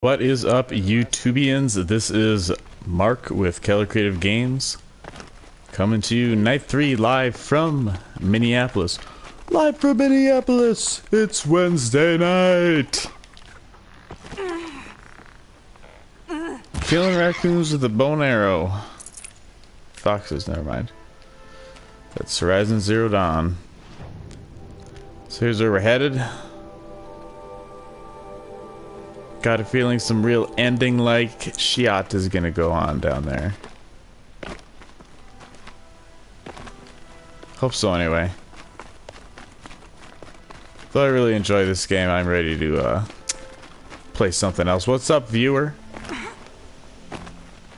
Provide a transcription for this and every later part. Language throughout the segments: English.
What is up, YouTubians? This is Mark with Keller Creative Games, coming to you night 3 live from Minneapolis. Live from Minneapolis! It's Wednesday night! Killing raccoons with a bow and arrow. Foxes, never mind. That's Horizon Zero Dawn. So here's where we're headed. Got a feeling some real ending-like shit is gonna go on down there. Hope so, anyway. Though I really enjoy this game, I'm ready to play something else. What's up, viewer?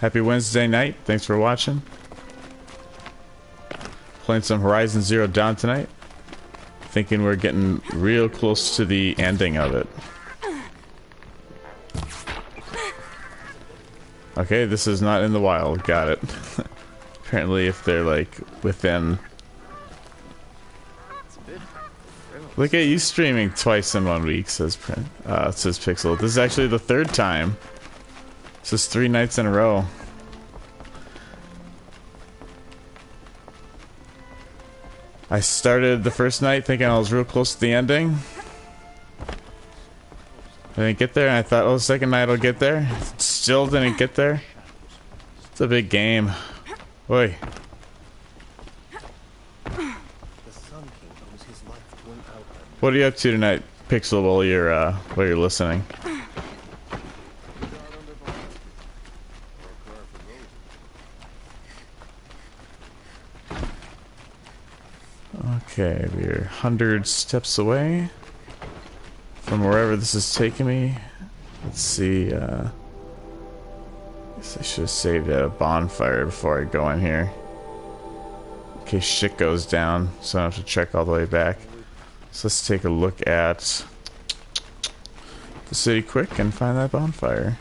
Happy Wednesday night. Thanks for watching. Playing some Horizon Zero Dawn tonight. Thinking we're getting real close to the ending of it. Okay, this is not in the wild. Got it. Apparently, if they're like within. Look at you streaming twice in 1 week, says says Pixel. This is actually the third time. This is 3 nights in a row. I started the first night thinking I was real close to the ending. I didn't get there, and I thought, oh, the second night I'll get there. Still didn't get there. It's a big game. Oi. What are you up to tonight, Pixel, while you're listening? Okay, we're 100 steps away from wherever this is taking me. Let's see, I guess I should have saved a bonfire before I go in here. In case shit goes down, so I don't have to trek all the way back. So let's take a look at the city quick and find that bonfire.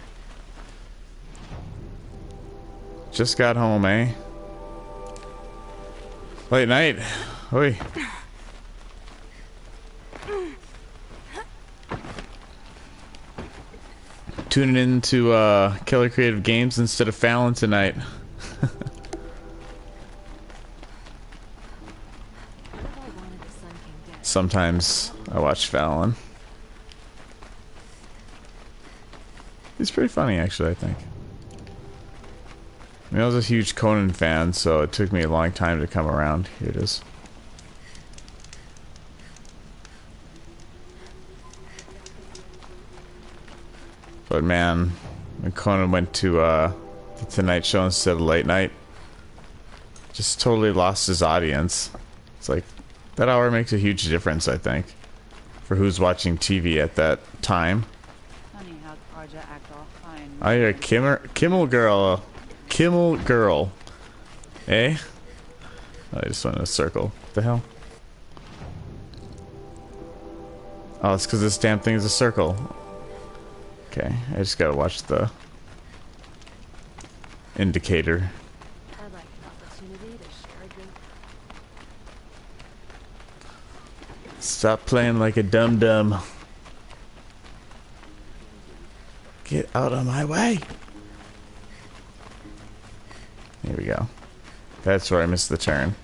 Just got home, eh? Late night. Oi. Tuning in to Keller Creative Games instead of Fallon tonight. Sometimes I watch Fallon. He's pretty funny, actually, I think. I mean, I was a huge Conan fan, so it took me a long time to come around. Here it is. But man, when Conan went to the Tonight Show instead of Late Night, just totally lost his audience. It's like, that hour makes a huge difference, I think, for who's watching TV at that time. Funny how Arja act all fine. Oh, you're a Kimmel girl. Kimmel girl. Eh? Oh, I just went in a circle. What the hell? Oh, it's because this damn thing is a circle. Okay, I just gotta watch the indicator. I'd like an opportunity to share a drink. Stop playing like a dum-dum. Get out of my way. Here we go. That's where I missed the turn.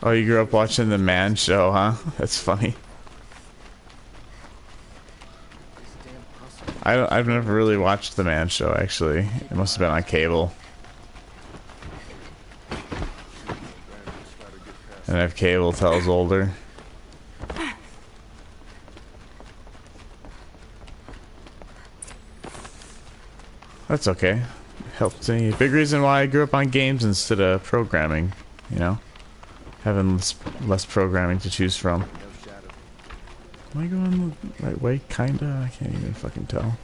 Oh, you grew up watching the Man Show, huh? That's funny. I've never really watched the Man Show, actually. It must have been on cable. And I have cable till I was older. That's okay. Helped me. Big reason why I grew up on games instead of programming, you know? Having less programming to choose from. Am I going the right way? Kinda? I can't even fucking tell.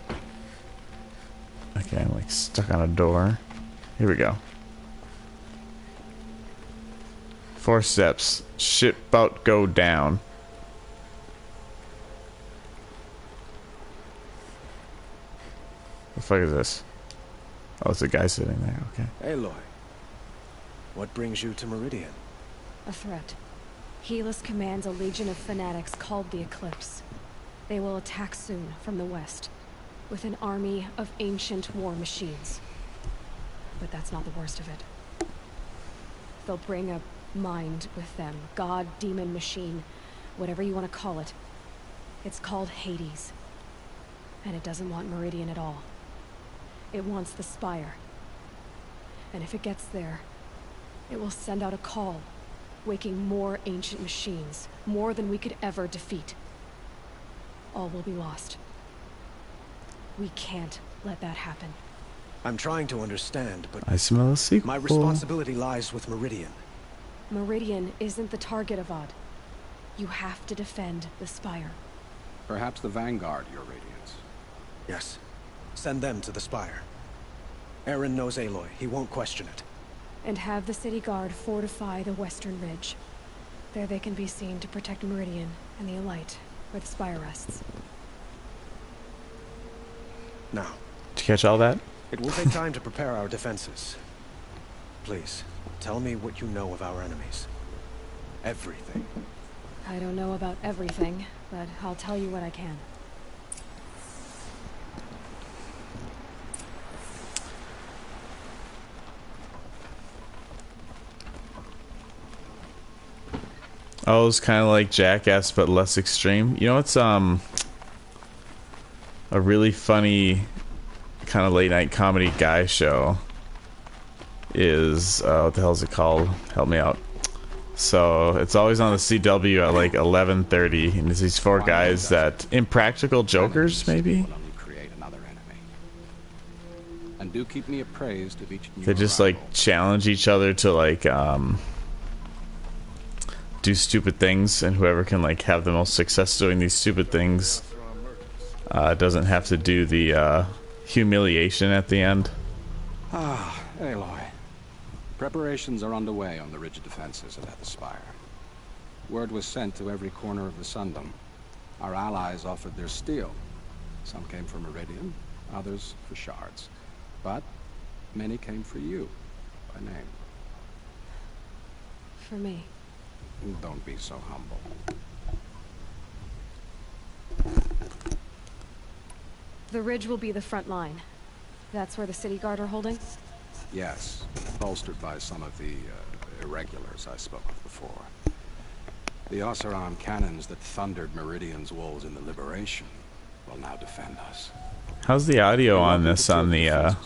Okay, I'm like stuck on a door. Here we go. 4 steps. Shit bout go down. The fuck is this? Oh, it's a guy sitting there. Okay. Aloy, what brings you to Meridian? A threat. Helis commands a legion of fanatics called the Eclipse. They will attack soon from the west, with an army of ancient war machines. But that's not the worst of it. They'll bring a mind with them. God, demon, machine, whatever you want to call it. It's called Hades. And it doesn't want Meridian at all. It wants the Spire. And if it gets there, it will send out a call, waking more ancient machines, more than we could ever defeat. All will be lost. We can't let that happen. I'm trying to understand, but I smell a sequel. my responsibility lies with Meridian. Meridian isn't the target, Avad. You have to defend the Spire. Perhaps the Vanguard, Your Radiance. Yes. Send them to the Spire. Aaron knows Aloy. He won't question it. And have the City Guard fortify the Western Ridge. There they can be seen to protect Meridian and the Elite, where the Spire rests. Now, Did you catch all that? it will take time to prepare our defenses. Please, tell me what you know of our enemies. Everything. I don't know about everything, but I'll tell you what I can. Oh, it's kind of like Jackass, but less extreme. You know what's a really funny kind of late night comedy guy show is what the hell is it called? Help me out. So it's always on the CW at like 11:30, and it's these four guys that Impractical Jokers, maybe. Will only create another enemy. And do keep me appraised of each new They just arrival. like challenge each other to like do stupid things, and whoever can like have the most success doing these stupid things doesn't have to do the humiliation at the end. Ah, Aloy. Preparations are underway on the ridge defenses of the Spire. Word was sent to every corner of the Sundom. Our allies offered their steel. Some came for Meridian, others for shards. But many came for you, by name. For me. Don't be so humble. The ridge will be the front line. That's where the City Guard are holding? Yes, bolstered by some of the irregulars I spoke of before. The Oseram cannons that thundered Meridian's walls in the Liberation will now defend us. How's the audio on this on the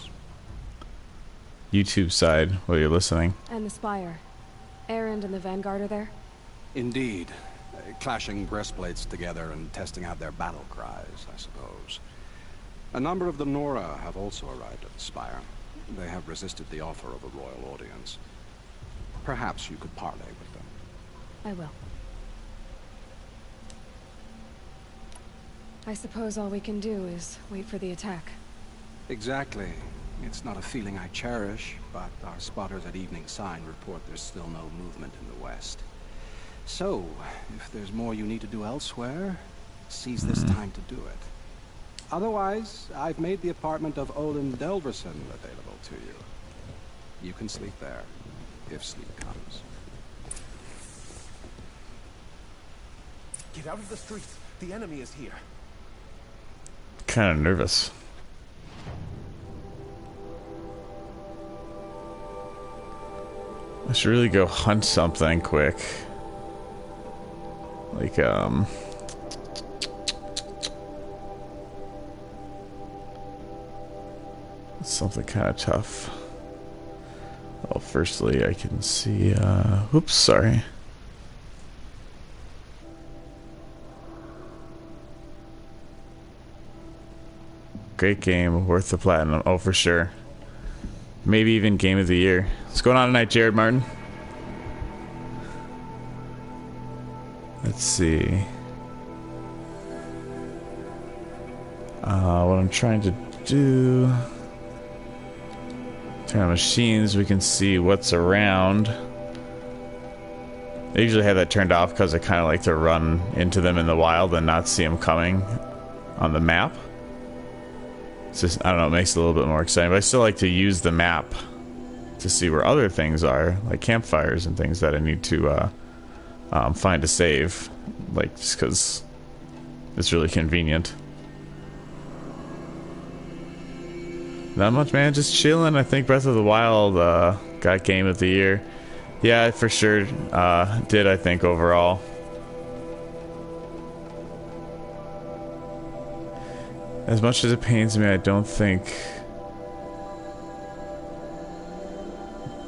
YouTube side while you're listening? And the Spire. Erend and the Vanguard are there? Indeed. Clashing breastplates together and testing out their battle cries, I suppose. A number of the Nora have also arrived at the Spire. They have resisted the offer of a royal audience. Perhaps you could parley with them. I will. I suppose all we can do is wait for the attack. Exactly. It's not a feeling I cherish, but our spotters at Evening Sign report there's still no movement in the west. So, if there's more you need to do elsewhere, seize this time to do it. Otherwise, I've made the apartment of Olin Delverson available to you. You can sleep there, if sleep comes. Get out of the streets. The enemy is here. Kind of nervous. I should really go hunt something quick. Like, something kind of tough. Well, firstly, I can see, oops, sorry. Great game, worth the platinum. Oh, for sure. Maybe even game of the year. What's going on tonight, Jared Martin? Let's see. What I'm trying to do... Turn on machines, we can see what's around. I usually have that turned off because I kind of like to run into them in the wild and not see them coming on the map. It's just, I don't know, it makes it a little bit more exciting, but I still like to use the map to see where other things are, like campfires and things that I need to find to save, like just because it's really convenient. Not much, man. Just chilling. I think Breath of the Wild got Game of the Year. Yeah, for sure did, I think, overall. As much as it pains me, I don't think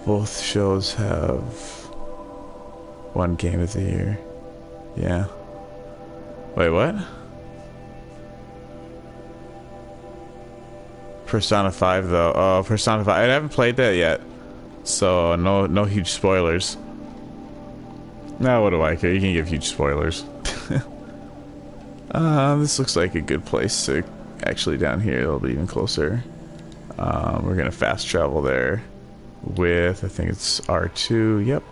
both shows have one Game of the Year. Yeah. Wait, what? Persona 5 though. Oh, Persona 5. I haven't played that yet. So no huge spoilers. No, what do I care? You can give huge spoilers. This looks like a good place to actually down here. It'll be even closer. We're gonna fast travel there with, I think it's R2. Yep.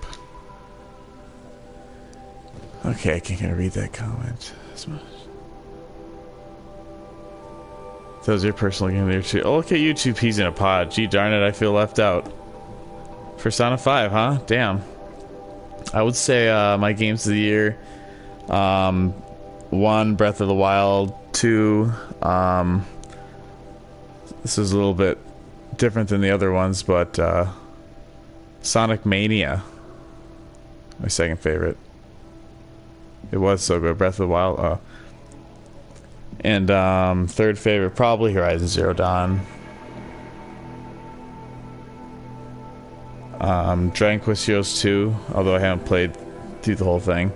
Okay, I can't read that comment as much. That was your personal game there too. Oh, look at you two peas in a pod. Gee darn it, I feel left out. Persona 5, huh? Damn. I would say my games of the year. 1, Breath of the Wild. 2, this is a little bit different than the other ones, but Sonic Mania. My second favorite. It was so good. Breath of the Wild. And third favorite, probably Horizon Zero Dawn. Dragon Quest Heroes 2, although I haven't played through the whole thing.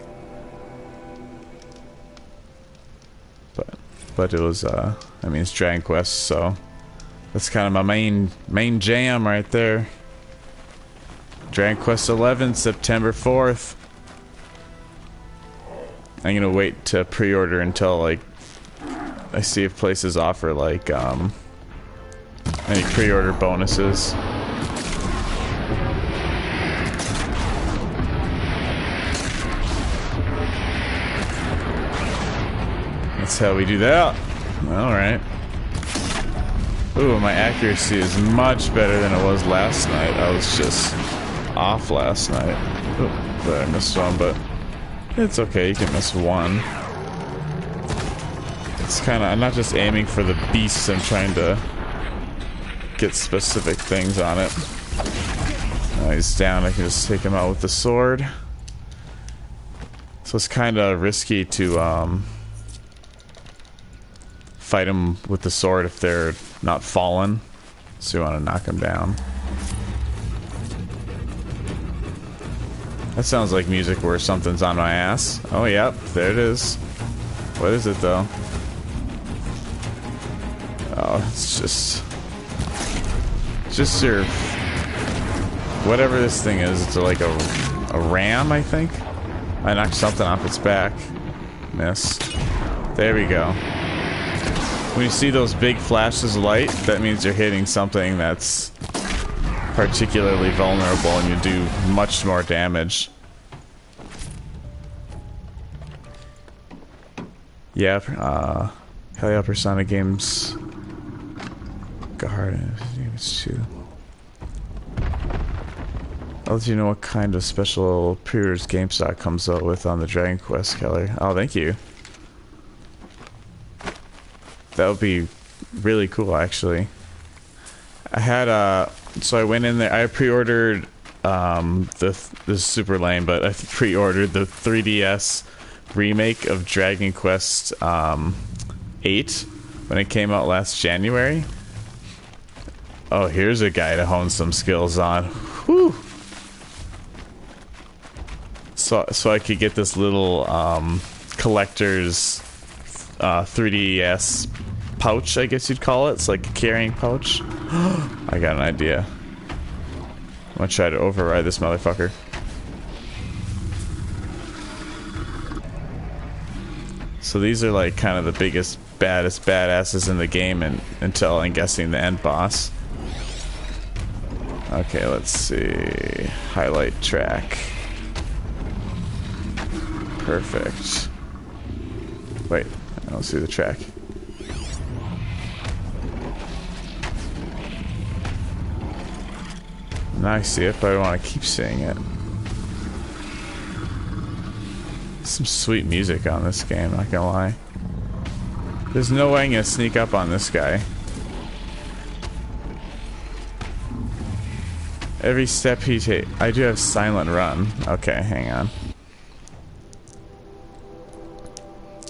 But it was, I mean, it's Dragon Quest, so that's kind of my main jam right there. Dragon Quest 11, September 4th. I'm gonna wait to pre-order until, like, I see if places offer, like, any pre-order bonuses. That's how we do that. Alright. Ooh, my accuracy is much better than it was last night. I was just off last night. Ooh, but I missed one, but it's okay, you can miss one. It's kind of, I'm not just aiming for the beasts, I'm trying to get specific things on it. He's down, I can just take him out with the sword. So it's kind of risky to fight them with the sword if they're not fallen. So you want to knock them down. That sounds like music where something's on my ass. Oh, yep, there it is. What is it, though? Oh, it's just your... whatever this thing is. It's like a ram, I think? I knocked something off its back. Missed. There we go. When you see those big flashes of light, that means you're hitting something that's particularly vulnerable and you do much more damage. Yeah, hell yeah, Persona games. Got hard. It's too. I'll let you know what kind of special pre-orders GameStop comes out with on the Dragon Quest, Keller. Oh, thank you. That would be really cool, actually. I had so I went in there. I pre-ordered this is super lame, but I pre-ordered the 3DS remake of Dragon Quest 8 when it came out last January. Oh, here's a guy to hone some skills on. Whew. So I could get this little collector's 3DS pouch, I guess you'd call it. It's like a carrying pouch. I got an idea. I'm gonna try to override this motherfucker. So these are like kind of the biggest, baddest badasses in the game until I'm guessing the end boss. Okay, let's see. Highlight track. Perfect. Wait, I don't see the track. Now I see it, but I want to keep seeing it. Some sweet music on this game, not gonna lie. There's no way I'm gonna sneak up on this guy. Every step he takes... I do have silent run. Okay, hang on.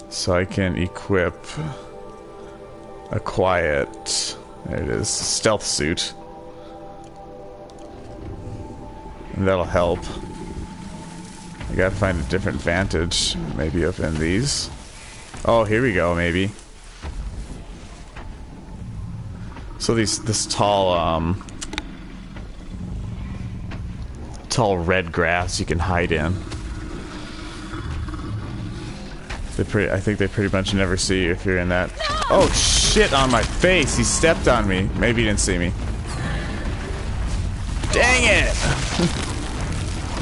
So I can equip a quiet... There it is. Stealth suit. And that'll help. I gotta find a different vantage. Maybe up in these. Oh, here we go, maybe. So this tall, tall red grass you can hide in. I think they pretty much never see you if you're in that. No! Oh shit, on my face! He stepped on me. Maybe he didn't see me. Dang it!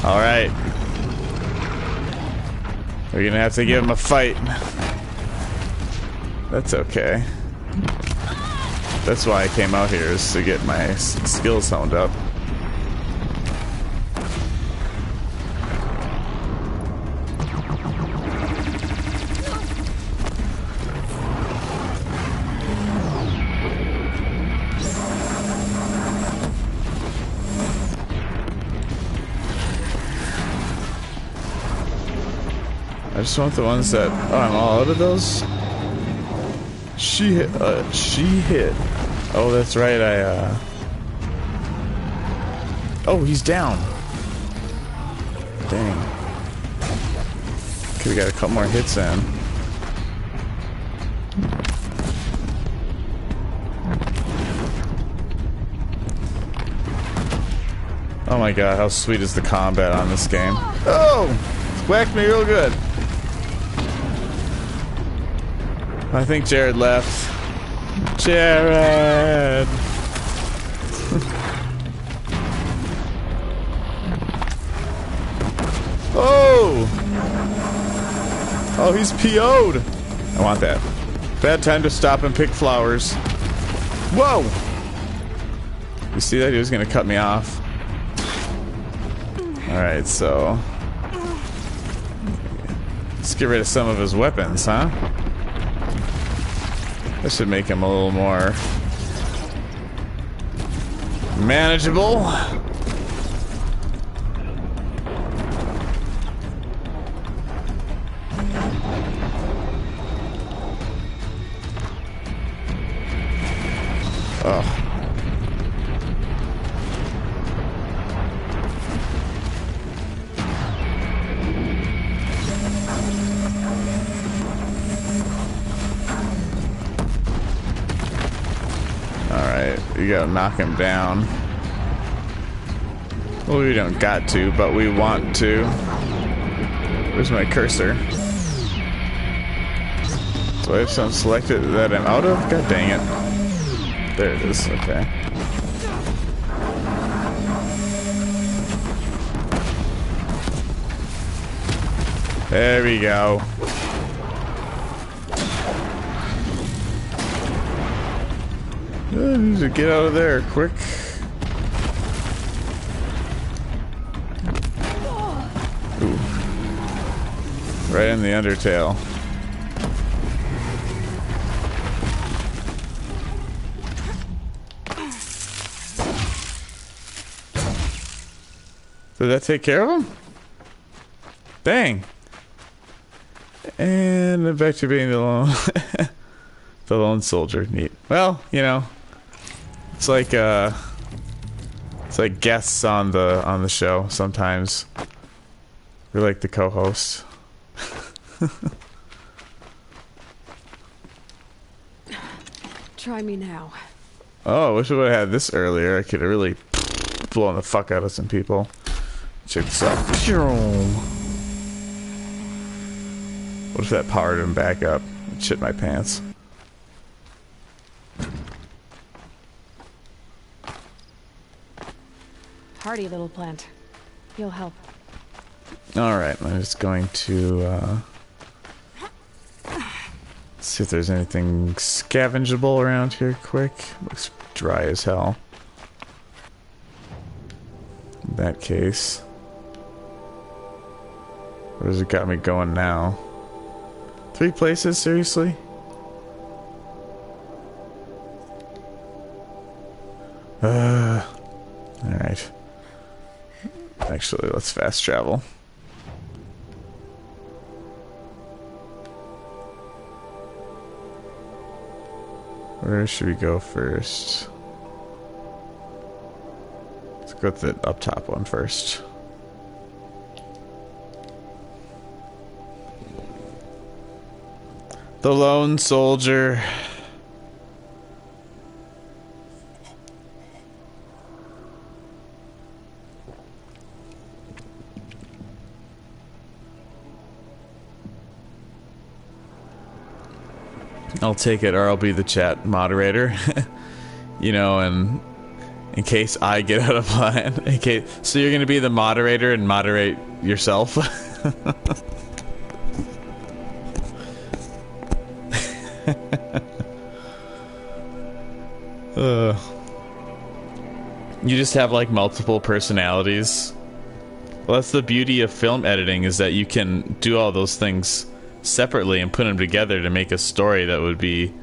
Alright. We're gonna have to give him a fight. That's okay. That's why I came out here, is to get my skills honed up. I just want the ones that... Oh, I'm all out of those? She hit... Oh, that's right, Oh, he's down. Dang. Okay, we got a couple more hits in. Oh my god, how sweet is the combat on this game. Oh! Whacked me real good. I think Jared left. Jared! Oh! Oh, he's PO'd! I want that. Bad time to stop and pick flowers. Whoa! You see that? He was gonna cut me off. Alright, so... let's get rid of some of his weapons, huh? That should make him a little more manageable. Oh. We gotta knock him down. Well, we don't got to, but we want to. Where's my cursor? Do I have something selected that I'm out of? God dang it. There it is, okay. There we go. I need to get out of there quick. Ooh. Right in the undertale. Did that take care of him? Dang. And back to being the lone the lone soldier. Neat. Well, you know, it's like guests on the show sometimes. We're like the co-host. Try me now. Oh, I wish I would have had this earlier. I could have really blown the fuck out of some people. Check this out. What if that powered him back up? I'd shit my pants. Hardy little plant. You'll help. Alright, I'm just going to see if there's anything scavengeable around here quick. Looks dry as hell. that case. Where does it got me going now? 3 places, seriously? Alright. Actually, let's fast travel. Where should we go first? Let's go with the up top one first. The Lone Soldier. I'll take it, or I'll be the chat moderator. You know, and in case I get out of line. So you're gonna be the moderator and moderate yourself? You just have like multiple personalities. Well, that's the beauty of film editing, is that you can do all those things separately and put them together to make a story that would be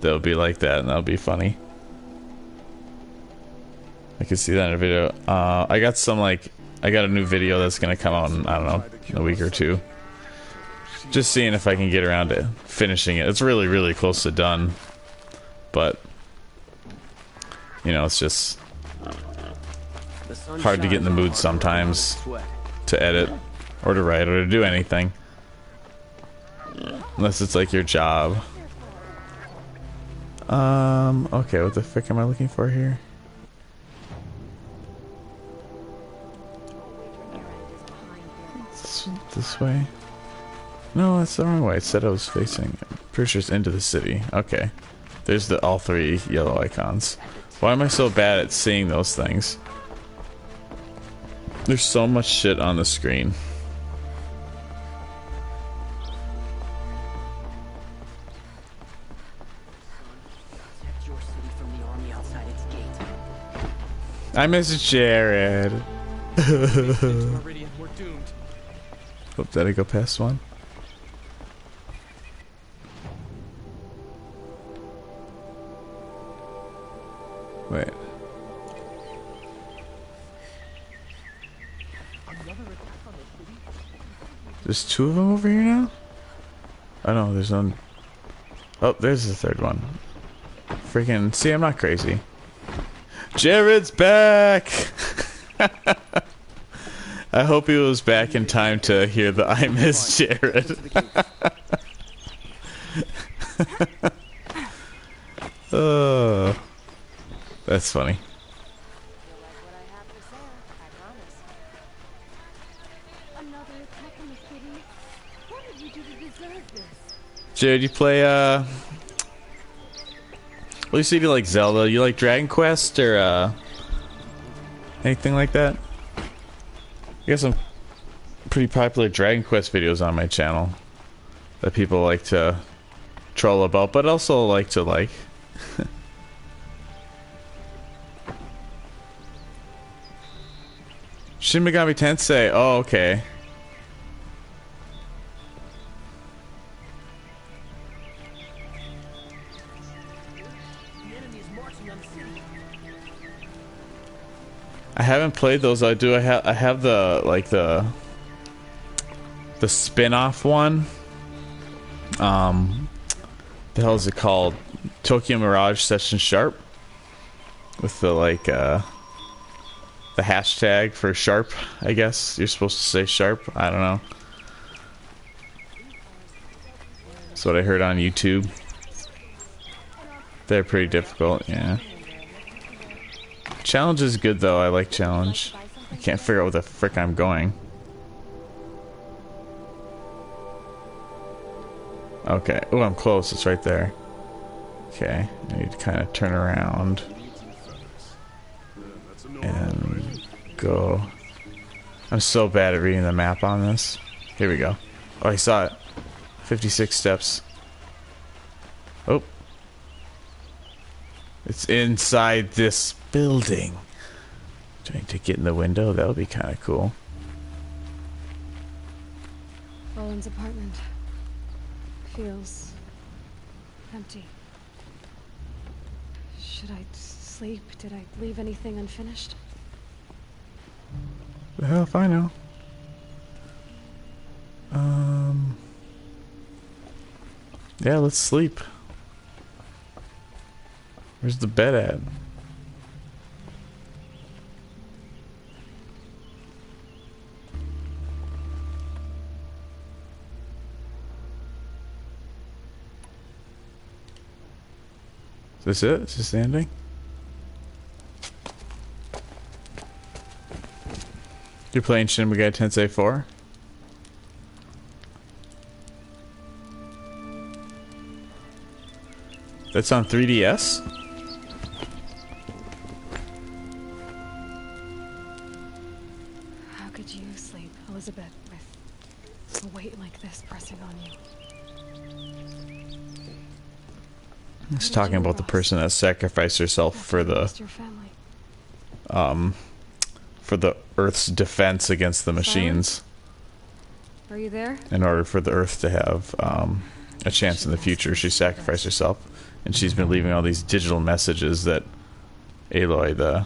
like that, and that would be funny. I can see that in a video. I got a new video that's gonna come out in, I don't know, in a week or two. Just seeing if I can get around to finishing it. It's really, really close to done, but you know, it's just hard to get in the mood sometimes to edit or to write or to do anything, unless it's like your job. Okay, what the frick am I looking for here? This way? No, that's the wrong way. It said I was facing. Pretty sure it's into the city. Okay. There's all 3 yellow icons. Why am I so bad at seeing those things? There's so much shit on the screen. I miss Jared. Oh, did I go past one? Wait. There's 2 of them over here now? Oh no, there's one. Oh, there's the 3rd one. Freaking, see, I'm not crazy. Jared's back! I hope he was back in time to hear the I miss Jared. Oh, that's funny. Jared, you play what do you say, do you like Zelda? You like Dragon Quest or anything like that? I got some pretty popular Dragon Quest videos on my channel that people like to troll about, but also like to like. Shin Megami Tensei. Oh, okay. I haven't played those. I have the like the spin-off one. The hell is it called? Tokyo Mirage Session Sharp, with the like the hashtag for sharp. I guess you're supposed to say sharp. I don't know. That's what I heard on YouTube. They're pretty difficult, yeah. Challenge is good though. I like challenge. I can't figure out where the frick I'm going. Okay. Oh, I'm close. It's right there. Okay. I need to kind of turn around and go. I'm so bad at reading the map on this. Here we go. Oh, I saw it. 56 steps. Oh. It's inside this building. Do I need to get in the window? That would be kind of cool. Owen's apartment feels empty. Should I sleep? Did I leave anything unfinished? The hell if I know. Yeah, let's sleep. Where's the bed at? Is this it? Is this the ending? You're playing Shin Megami Tensei 4? That's on 3DS? How could you sleep, Elizabeth, with a weight like this pressing on you? It's talking about the person that sacrificed herself for the Your family. for the Earth's defense against the machines, Are you there? in order for the Earth to have a chance in the future. She sacrificed herself, and she's been leaving all these digital messages that Aloy, the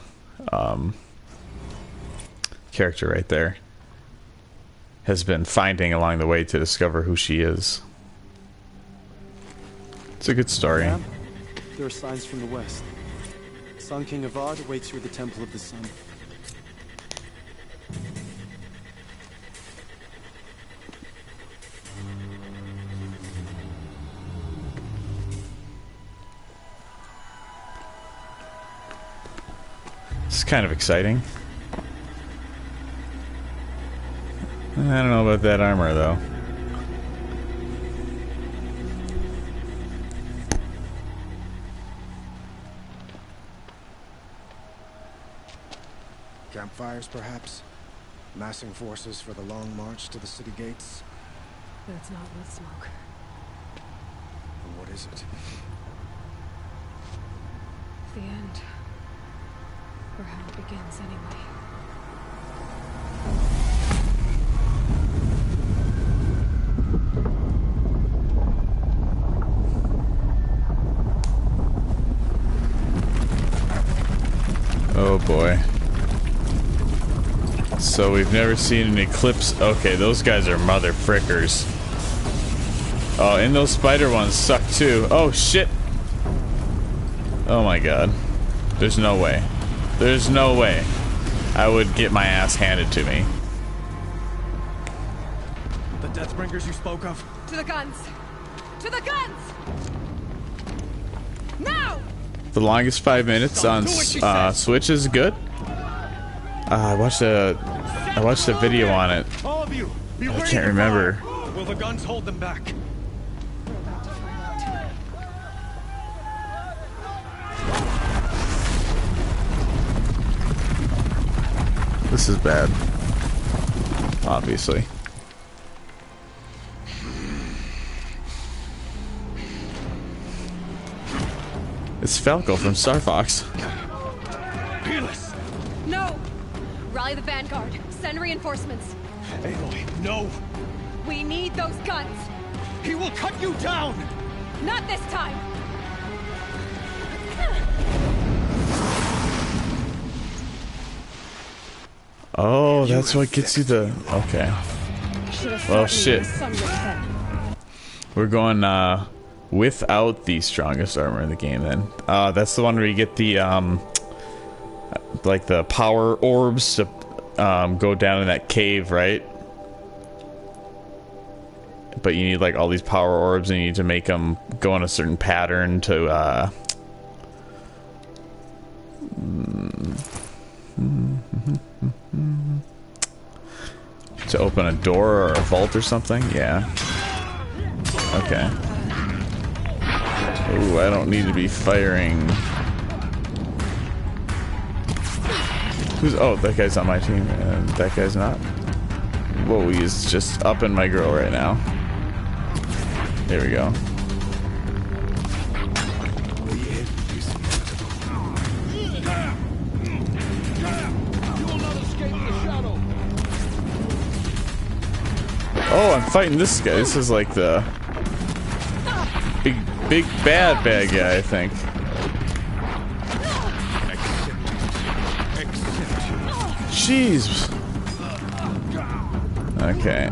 character right there, has been finding along the way to discover who she is. It's a good story. Ma'am, there are signs from the west. Sun King Avad awaits you at the Temple of the Sun. It's kind of exciting. I don't know about that armor, though. Campfires, perhaps? Massing forces for the long march to the city gates? That's not with smoke. And what is it? The end. Or how it begins, anyway. Oh boy. So we've never seen an eclipse. Okay, those guys are mother frickers. Oh, and those spider ones suck too. Oh shit. Oh my god. There's no way. There's no way I would get my ass handed to me. The Deathbringers you spoke of? To the guns! To the guns! Now! The longest 5 minutes on Switch is good. I watched a video on it. All of you, be I ready can't to remember. fire. Will the guns hold them back? We're about to find out. This is bad. Obviously. It's Falco from Star Fox. Peerless! No! Rally the Vanguard. Send reinforcements. Aloy, no! We need those guns. He will cut you down! Not this time! Oh, that's what gets you the... Okay. Well, shit. We're going, without the strongest armor in the game, then. That's the one where you get the, like, the power orbs to, go down in that cave, right? But you need, like, all these power orbs, and you need to make them go in a certain pattern to, to open a door or a vault or something? Yeah. Okay. Ooh, I don't need to be firing. Who's... Oh, that guy's on my team, and that guy's not. Whoa, he's just upping my girl right now. There we go. Oh, I'm fighting this guy. This is like the big bad guy, I think. Jeez. Okay.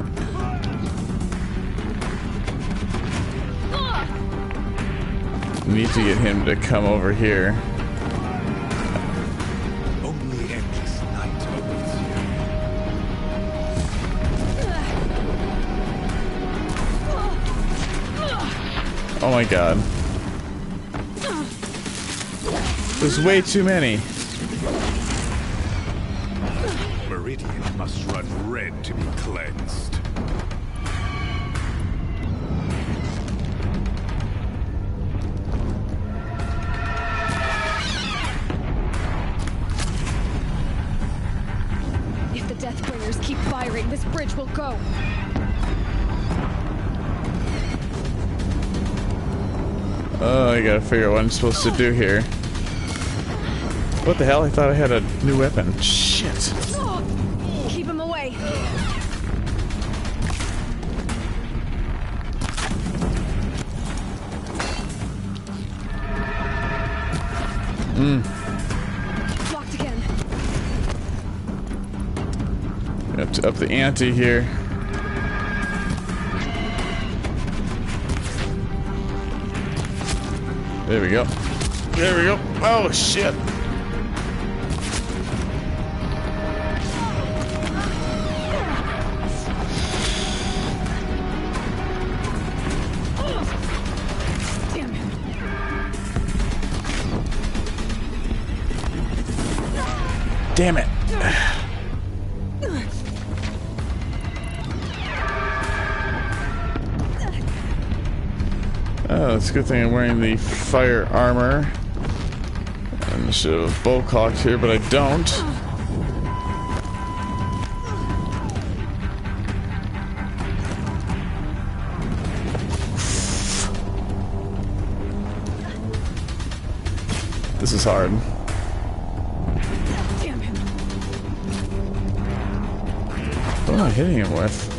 Need to get him to come over here. Only endless night awaits Oh my god. There's way too many. Meridian must run red to be cleansed. If the Deathbringers keep firing, this bridge will go. Oh, I gotta figure out what I'm supposed to do here. What the hell? I thought I had a new weapon. Shit. Keep him away. Blocked again. Have to up the ante here. There we go. There we go. Oh, shit. Damn it. Damn it. Oh, it's a good thing I'm wearing the fire armor. I should have bow cocked here, but I don't. This is hard. Damn him. What am I hitting him with?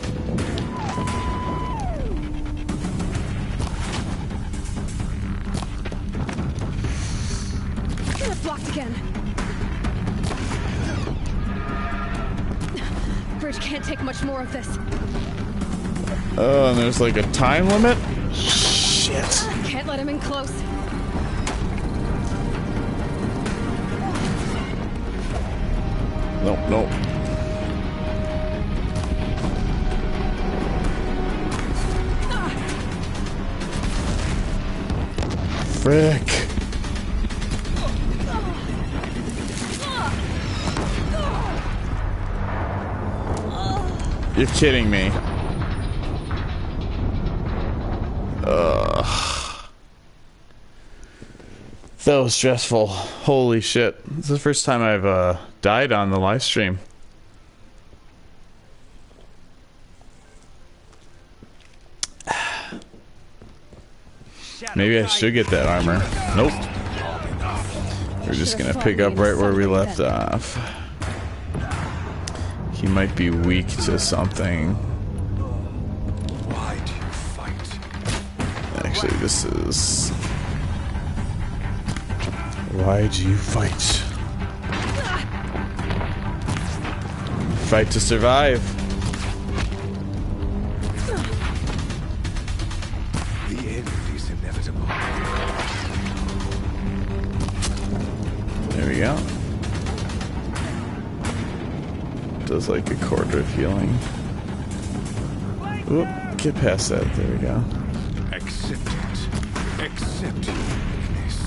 Blocked again. Bridge can't take much more of this. Oh, and there's like a time limit? Shit. Can't let him in close. Nope, nope. Frick. You're kidding me. That was stressful. Holy shit. This is the first time I've died on the live stream. Maybe I should get that armor. Nope. We're just gonna pick up right where we left off. He might be weak to something. Why do you fight? Actually, this is... Why do you fight? Fight to survive. The end is inevitable. There we go. Does like a quarter of healing. Oop, get past that. There we go. Accept it. Accept your weakness.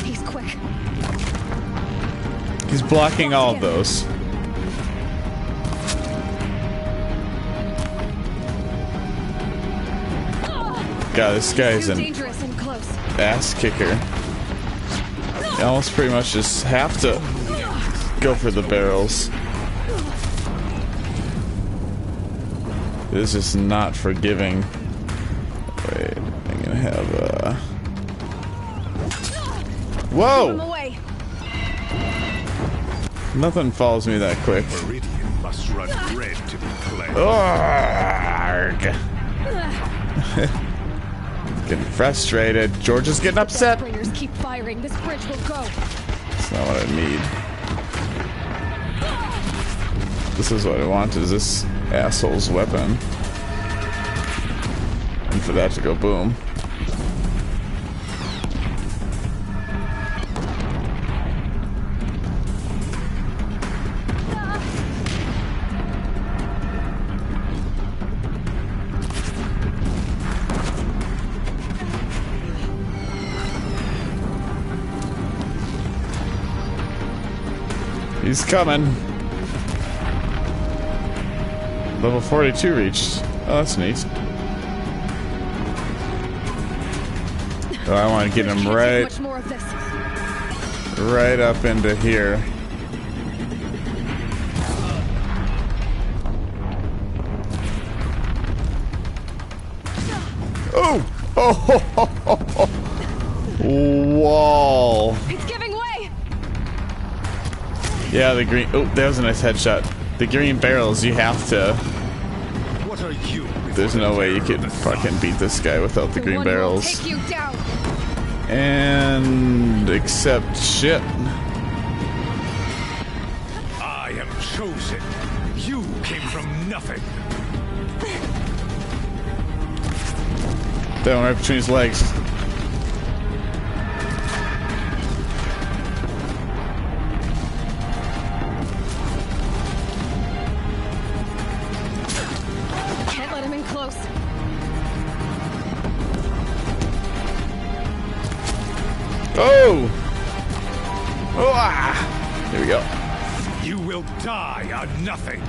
He's quick. He's blocking all of those. God, this guy is Too an dangerous and close. ass kicker. You almost pretty much just have to go for the barrels. It is just not forgiving. Wait, I'm gonna have Whoa! Keep him away. Nothing follows me that quick. Meridian must run red to be cleansed. Arrgh. Getting frustrated. George is getting upset. Bringers keep firing. This bridge will go. That's not what I need. This is what I want, is this asshole's weapon. And for that to go boom. He's coming. Level 42 reached. Oh, that's neat. Oh, I want to get him right up into here. Oh! Oh! Wall. It's giving way. Yeah, the green. Oh, that was a nice headshot. The green barrels, you have to. What are you? There's no way you can fucking beat this guy without the green barrels. Take you down. And accept shit. I am chosen. You came from nothing. That one right between his legs. Can't let him in close. Oh! Oh! Ah! Here we go. You will die on nothing.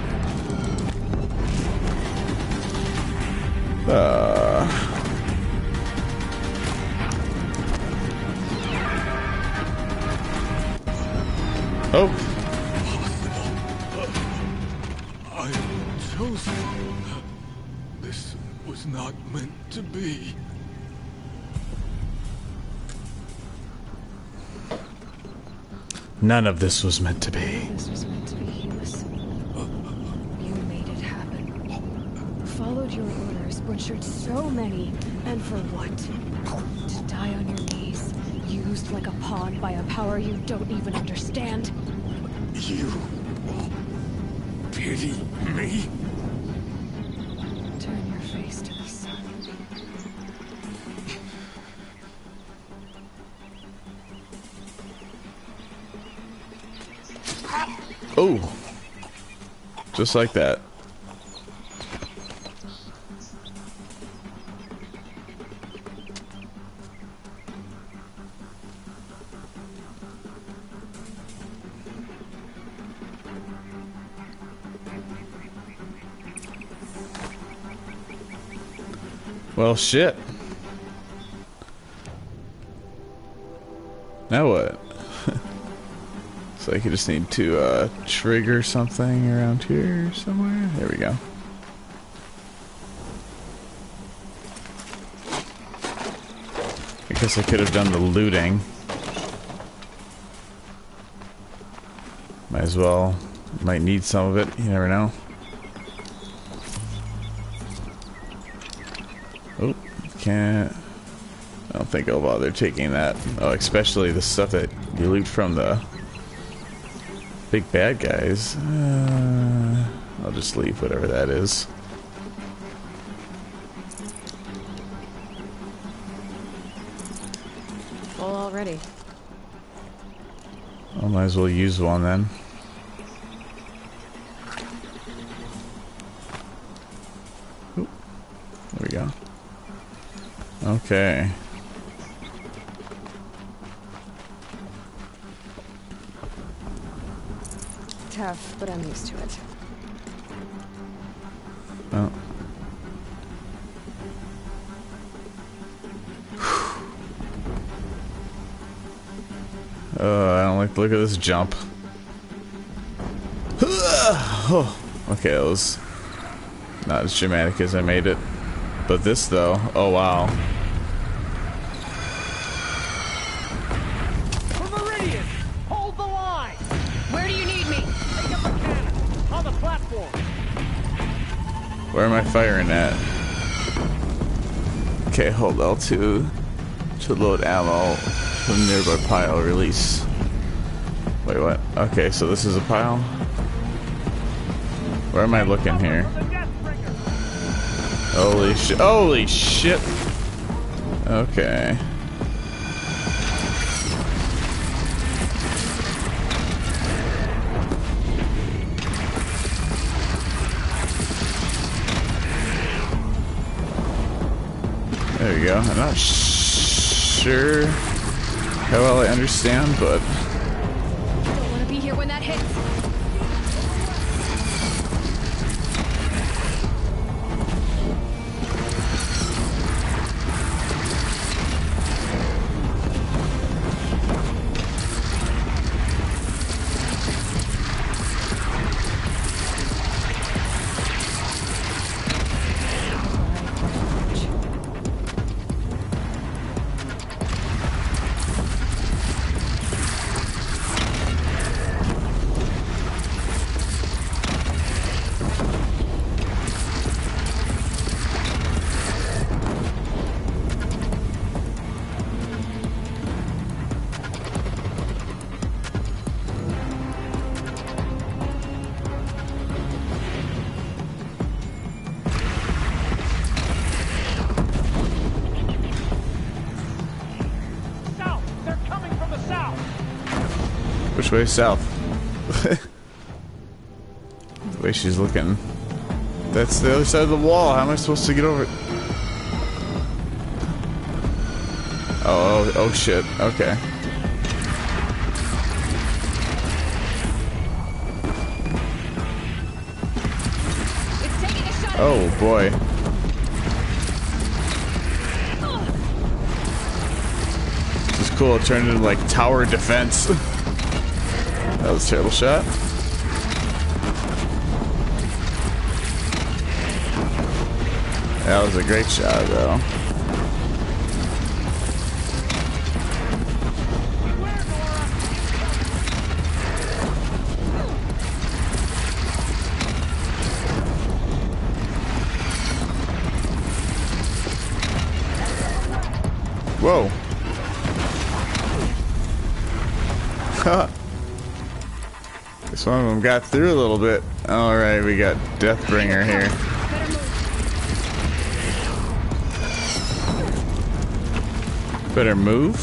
Oh! I am chosen. This was not meant to be. None of this was meant to be. This was meant to be healers. You made it happen. Followed your orders, butchered so many, and for what? To die on your knees, used like a pawn by a power you don't even understand. You pity me? Turn your face to the sun. Oh! Just like that. Well, shit. Now what? Looks like you just need to trigger something around here somewhere. There we go. I guess I could have done the looting. Might as well. Might need some of it. You never know. Oh, can't. I don't think I'll bother taking that. Oh, especially the stuff that you loot from the big bad guys. I'll just leave whatever that is. Full already. I might as well use one then. Oop. There we go. Okay. Tough, but I'm used to it. Oh. I don't like the look of this jump. Oh, okay, that was not as dramatic as I made it. But this though, oh wow. Where am I firing at? Okay, hold L2 to load ammo from nearby pile. Release. Wait, what? Okay, so this is a pile? Where am I looking here? Holy shit. Holy shit! Okay. There you go. I'm not sure how well I understand, but Don't want to be here when that hits. which way is south? The way she's looking. That's the other side of the wall. How am I supposed to get over it? Oh shit. Okay. It's taking a shot. Oh boy. This is cool. It turned into like tower defense. That was a terrible shot. That was a great shot, though. Whoa. This one of them got through a little bit. Alright, we got Deathbringer here. Better move.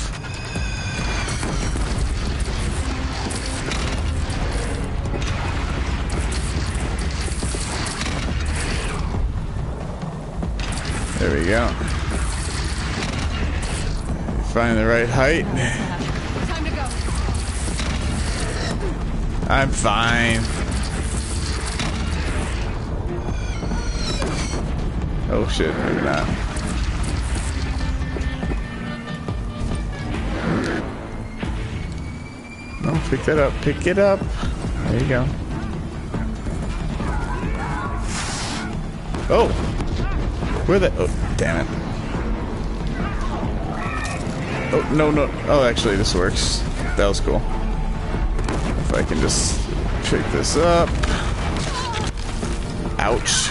There we go. Find the right height. Time to go. I'm fine. Oh shit, maybe not. No, pick that up. Pick it up. There you go. Oh! Where the... Oh, damn it. Oh, no, no. Oh, actually, this works. That was cool. If I can just pick this up. Ouch.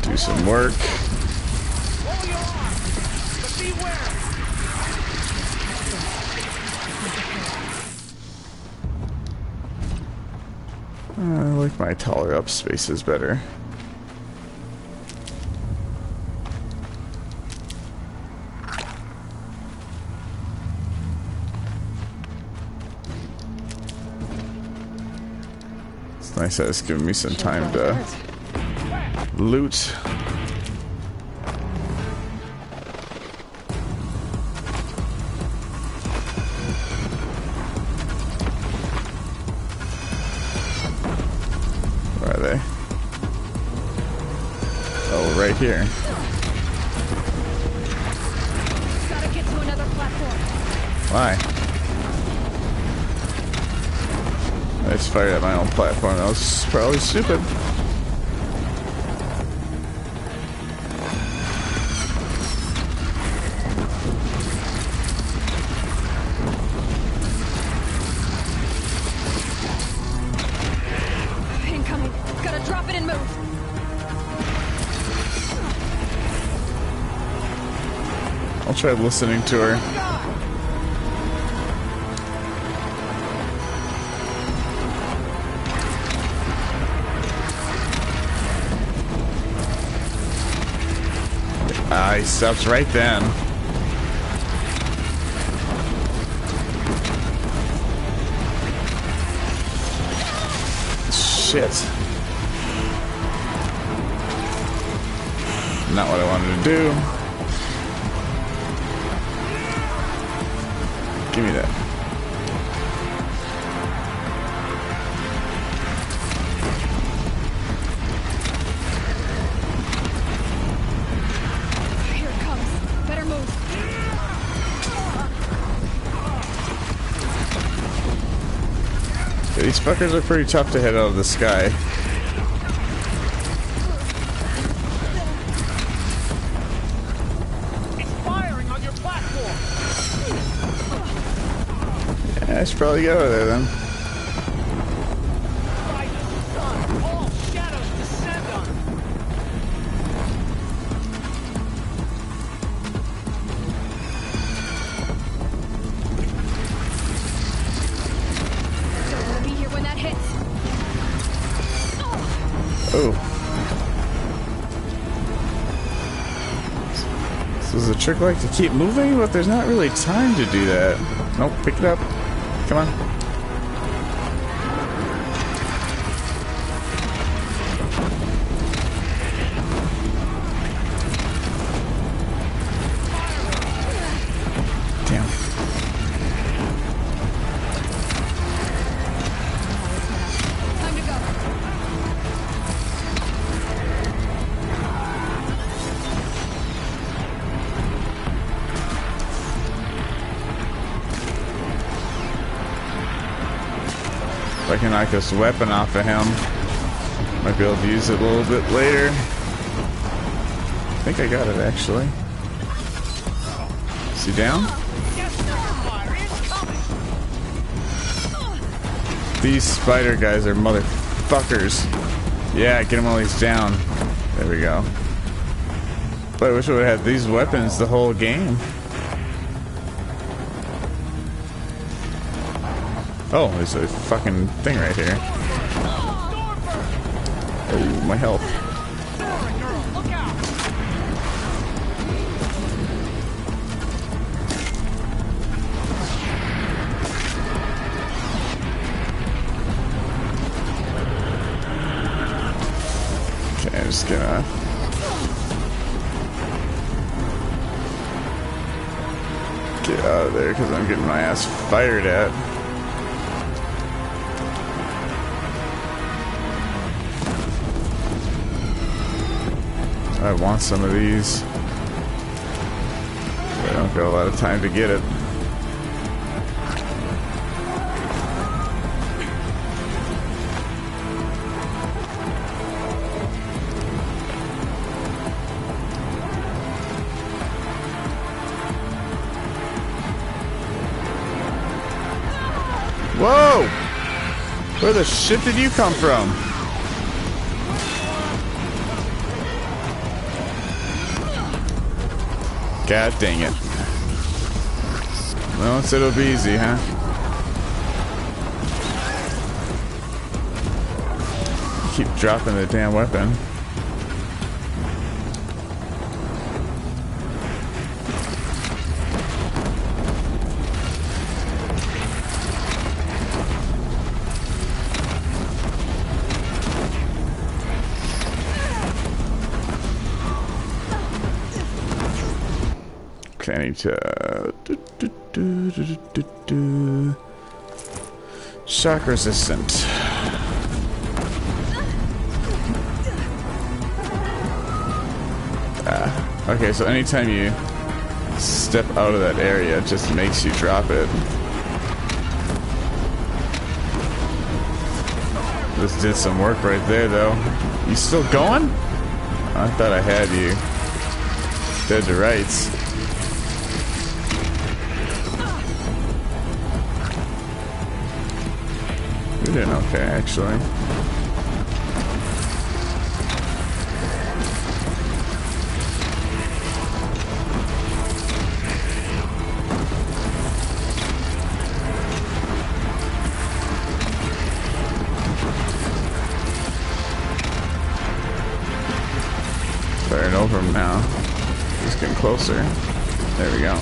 Do some work. I like my taller up spaces better. It's nice that it's giving me some time to loot. Right here. Gotta get to another platform. Why? I just fired at my own platform. That was probably stupid. I'll try listening to her. He stops right then. Shit. Not what I wanted to do. Give me that. Here it comes. Better move. Yeah, these fuckers are pretty tough to hit out of the sky. I should probably get over there then. Don't want to be here when that hits. Oh. So is the trick like to keep moving? But there's not really time to do that. Nope, pick it up. Come on. Damn. Time to go. If I can knock this weapon off of him, might be able to use it a little bit later. I think I got it actually. Is he down? These spider guys are motherfuckers. Yeah, get him while he's down. There we go. But I wish I would have had these weapons the whole game. Oh, there's a fucking thing right here. Oh, my health. Okay, I'm just gonna... get out of there because I'm getting my ass fired at. I want some of these. But I don't got a lot of time to get it. Whoa! Where the shit did you come from? God dang it. Well, it's it'll be easy, huh? Keep dropping the damn weapon. I need to shock resistant. Okay, so anytime you step out of that area, it just makes you drop it. This did some work right there, though. You still going? I thought I had you dead to rights. You're doing okay, actually. him now. He's getting closer. There we go.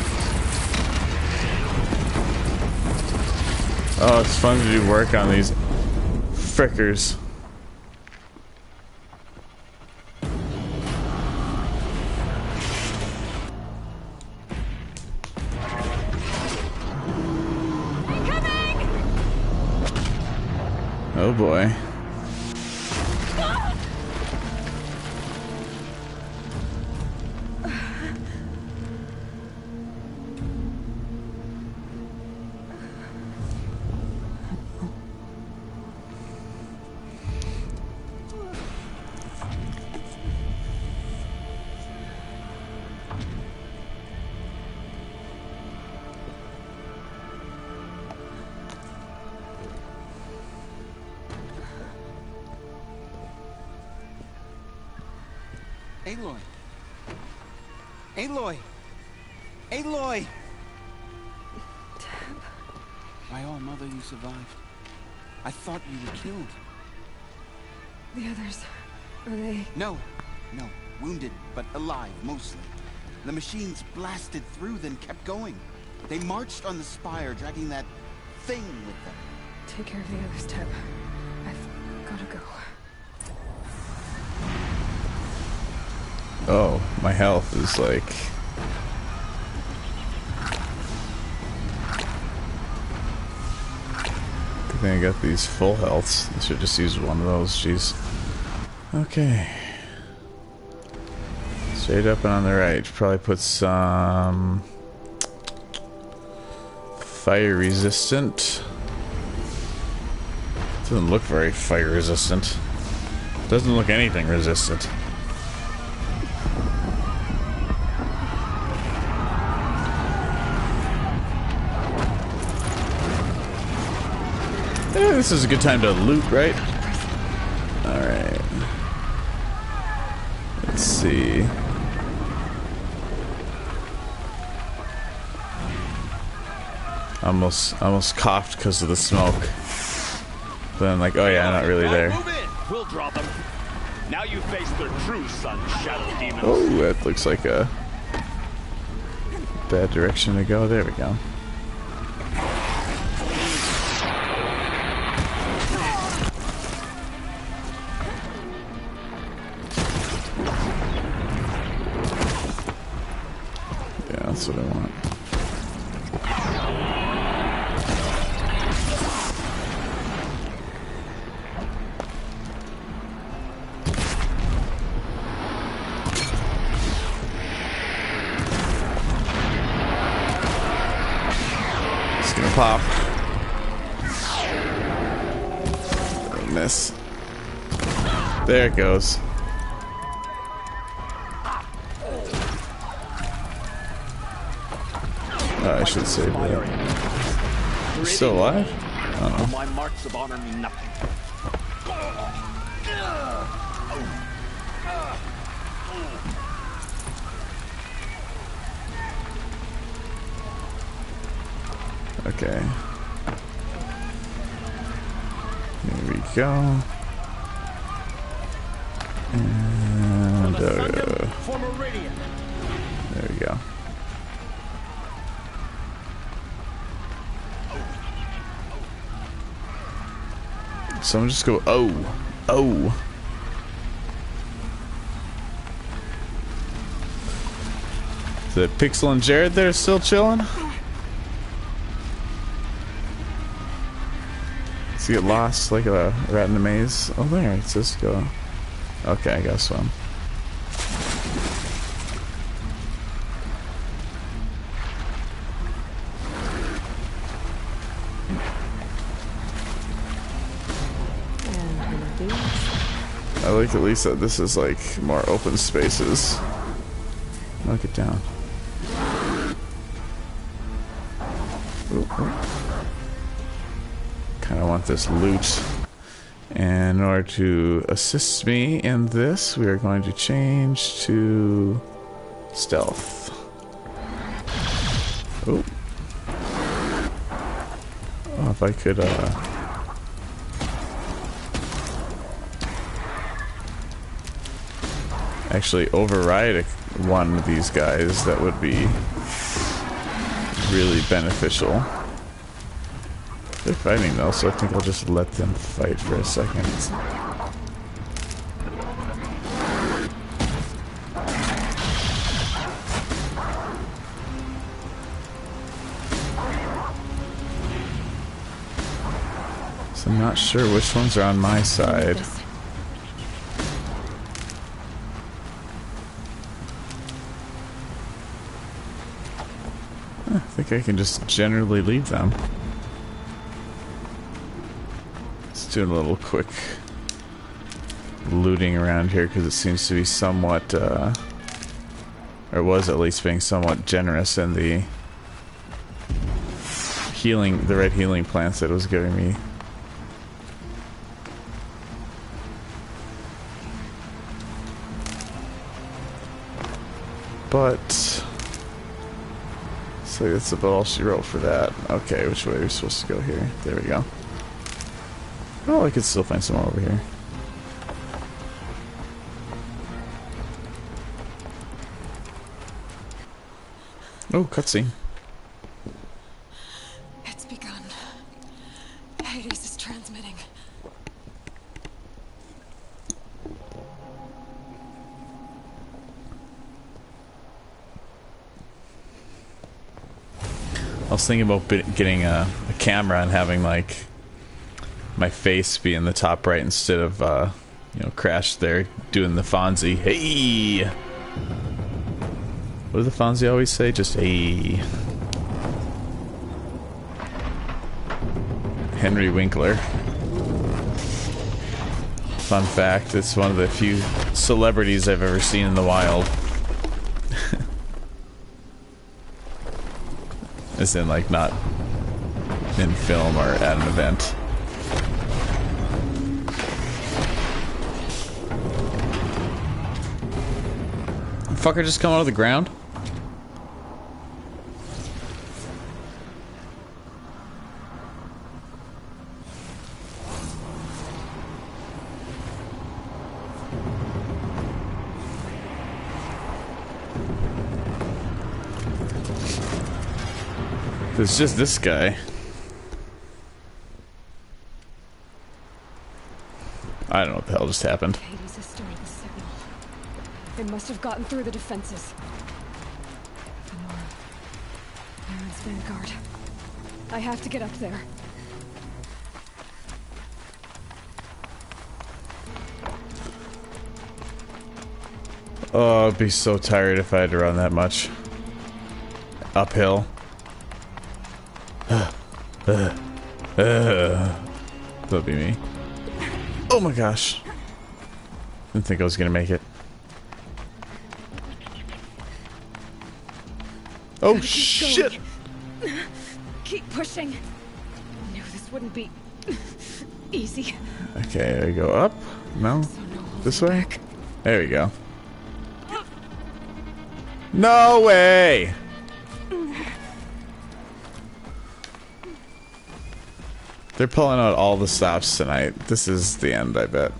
Oh, it's fun to do work on these frickers. Oh boy. Aloy! Aloy! Aloy! My own mother, you survived. I thought you were killed. The others, are they? No, wounded, but alive, mostly. The machines blasted through, then kept going. They marched on the spire, dragging that thing with them. Take care of the others, Teb. I've gotta go. Oh, my health is like... Good thing I got these full healths. I should just use one of those, jeez. Okay. Straight up and on the right. Probably put some... fire resistant. Doesn't look very fire resistant. Doesn't look anything resistant. This is a good time to loot, right? Alright. Let's see. Almost coughed because of the smoke. But I'm like, oh yeah, not really there. Move in. We'll draw them. Now you face their true son, Shadow Demons. Oh, that looks like a bad direction to go. There we go. That's what I want. It's gonna pop. Oh, miss. There it goes. I should save that. You're still alive? Oh. My marks of honor mean nothing. Okay. Here we go. And there we go. Someone just go, oh. Is it Pixel and Jared there still chilling? Does he get lost like a rat in a maze? Oh, there, it says go. Okay, I gotta swim. I like at least that this is like more open spaces. Knock it down. Kind of want this loot. And in order to assist me in this, we are going to change to stealth. Oh, if I could actually override one of these guys that would be really beneficial. They're fighting though, so I think I'll just let them fight for a second. So I'm not sure which ones are on my side. I think I can just generally leave them. Let's do a little quick looting around here because it seems to be somewhat, or was at least being somewhat generous in the healing, the red healing plants that it was giving me. But so that's about all she wrote for that. Okay, which way are we supposed to go here? There we go. Oh, I could still find some more over here. Oh, cutscene. It's begun. Hades is transmitting. I was thinking about getting a camera and having like my face be in the top right instead of you know, Crash there doing the Fonzie. Hey, what does the Fonzie always say? Just hey. Henry Winkler. Fun fact: it's one of the few celebrities I've ever seen in the wild. As in, like, not in film or at an event. Fucker just come out of the ground? It's just this guy. I don't know what the hell just happened. Hades has started the signal. It must have gotten through the defenses. Fenora. Aaron's vanguard. I have to get up there. Oh, I'd be so tired if I had to run that much. Uphill. That'll be me. Oh my gosh. Didn't think I was gonna make it. Oh shit! Keep pushing. Knew this wouldn't be easy. Okay, I go up. No? This way? There we go. No way! They're pulling out all the stops tonight. This is the end, I bet.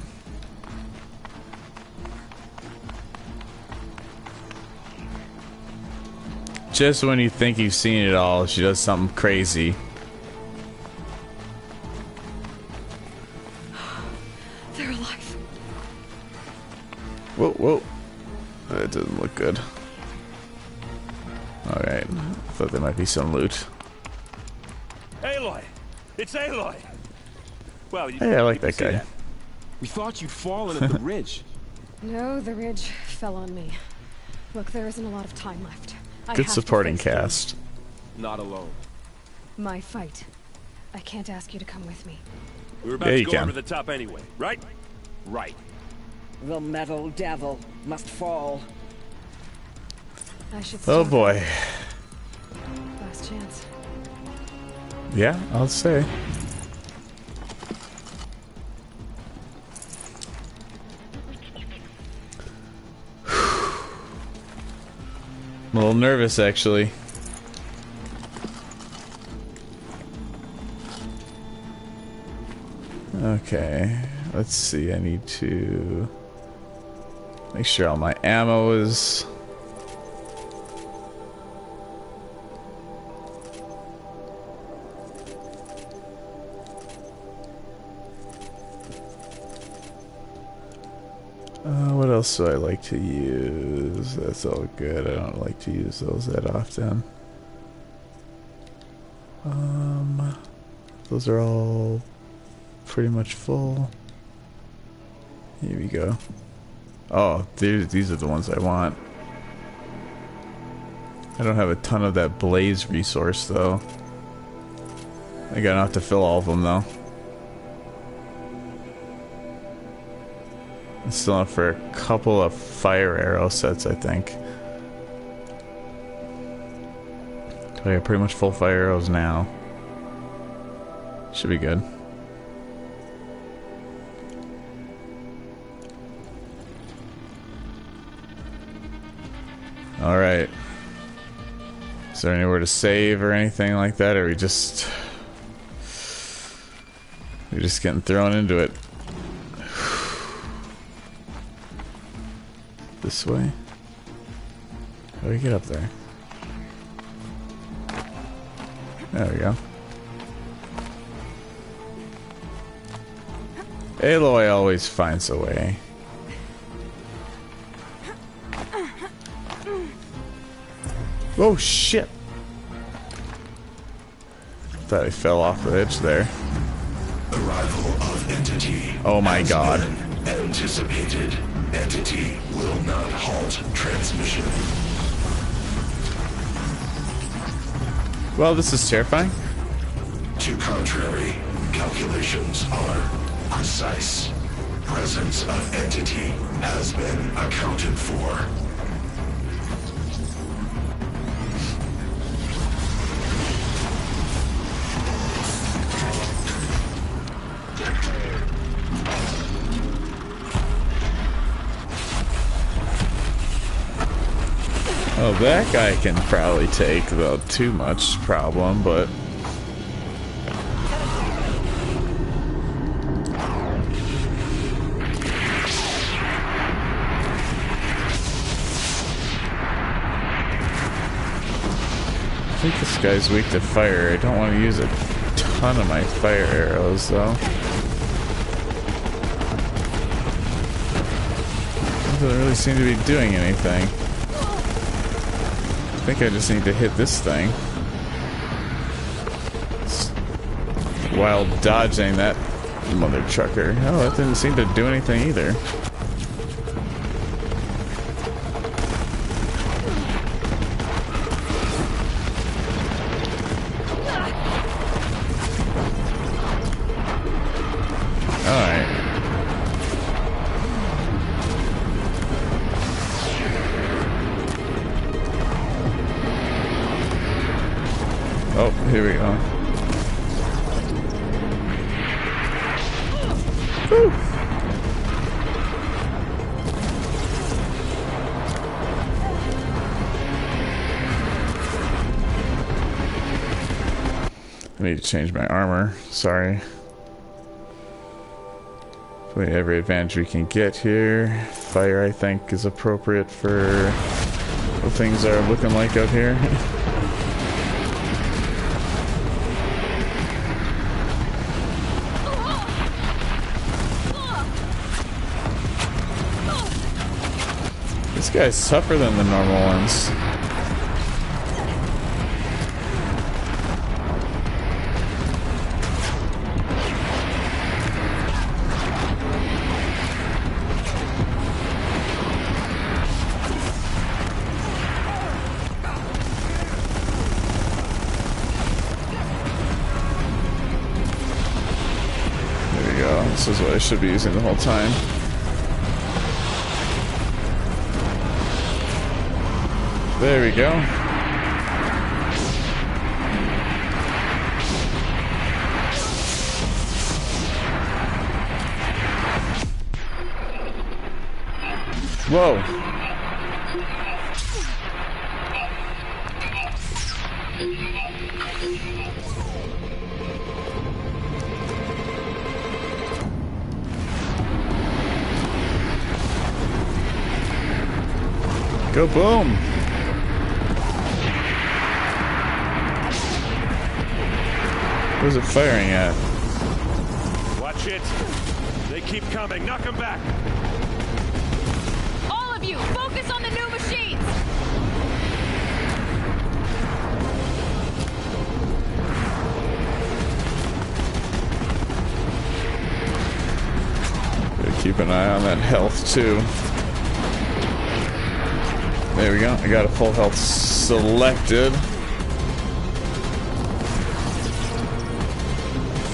Just when you think you've seen it all, she does something crazy. They're alive. Whoa, whoa. That doesn't look good. Alright. Thought there might be some loot. Aloy! It's Aloy! Well, Hey, I like that guy. We thought you'd fallen at the ridge. No, the ridge fell on me. Look, there isn't a lot of time left. I Good have to supporting face them. cast. Not alone. My fight. I can't ask you to come with me. We were about Yeah, to you go can. over the top anyway, right? Right. The metal devil must fall. I should Oh stop. boy. Last chance. Yeah, I'll say. I'm a little nervous, actually. Okay, let's see. I need to make sure all my ammo is What else do I like to use? That's all good. I don't like to use those that often. Those are all pretty much full. Here we go. Oh, these are the ones I want. I don't have a ton of that blaze resource though. I got enough to fill all of them though. It's still enough for a couple of fire arrow sets, I think. I got pretty much full fire arrows now. Should be good. Alright. Is there anywhere to save or anything like that, or are we just... We're just getting thrown into it. This way? How do we get up there? There we go. Aloy always finds a way. Oh shit! Thought I fell off the edge there. Arrival of entity. Oh my god. Anticipated. Entity will not halt transmission. Well, this is terrifying. To contrary, calculations are precise. Presence of entity has been accounted for. Oh, that guy can probably take the too much problem, but... I think this guy's weak to fire. I don't want to use a ton of my fire arrows, though. Doesn't really seem to be doing anything. I think I just need to hit this thing while dodging that mother trucker. Oh, that didn't seem to do anything either. Oh, here we go. Woo. I need to change my armor. Sorry. Play every advantage we can get here. Fire, I think, is appropriate for what things are looking like out here. This guy's tougher than the normal ones. There we go. This is what I should be using the whole time. There we go. Whoa. Go boom. Where's it firing at? Watch it. They keep coming. Knock them back. you! Focus on the new machines! Gotta keep an eye on that health too. There we go. I got a full health selected.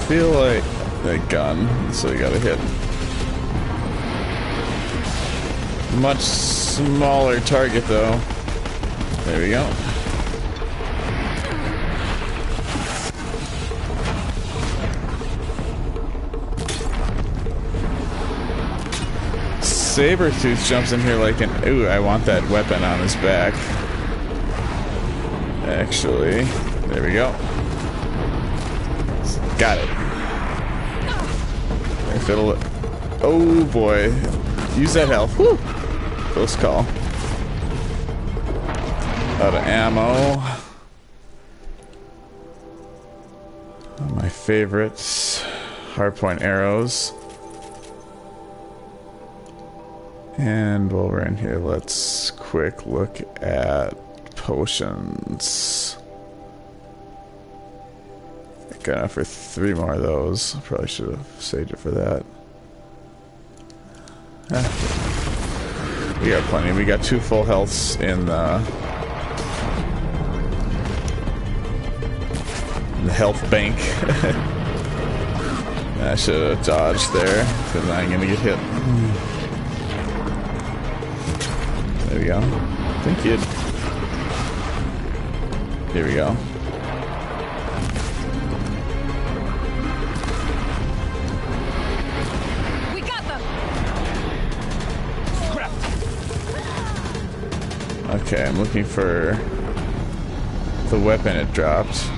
Feel like that gun, so you gotta hit. Much smaller target though. There we go. Sabretooth jumps in here like an... Ooh, I want that weapon on his back. Actually, there we go. Got it. If it'll... Oh boy. Use that health. Whew. Close call. Out of ammo. My favorites. Hardpoint arrows. And while we're in here, let's quick look at potions. Got enough for 3 more of those. Probably should have saved it for that. We got plenty. We got 2 full healths in the health bank. I should have dodged there, because I'm gonna get hit. There we go. Thank you. Here we go. We got them. Okay, I'm looking for the weapon it dropped.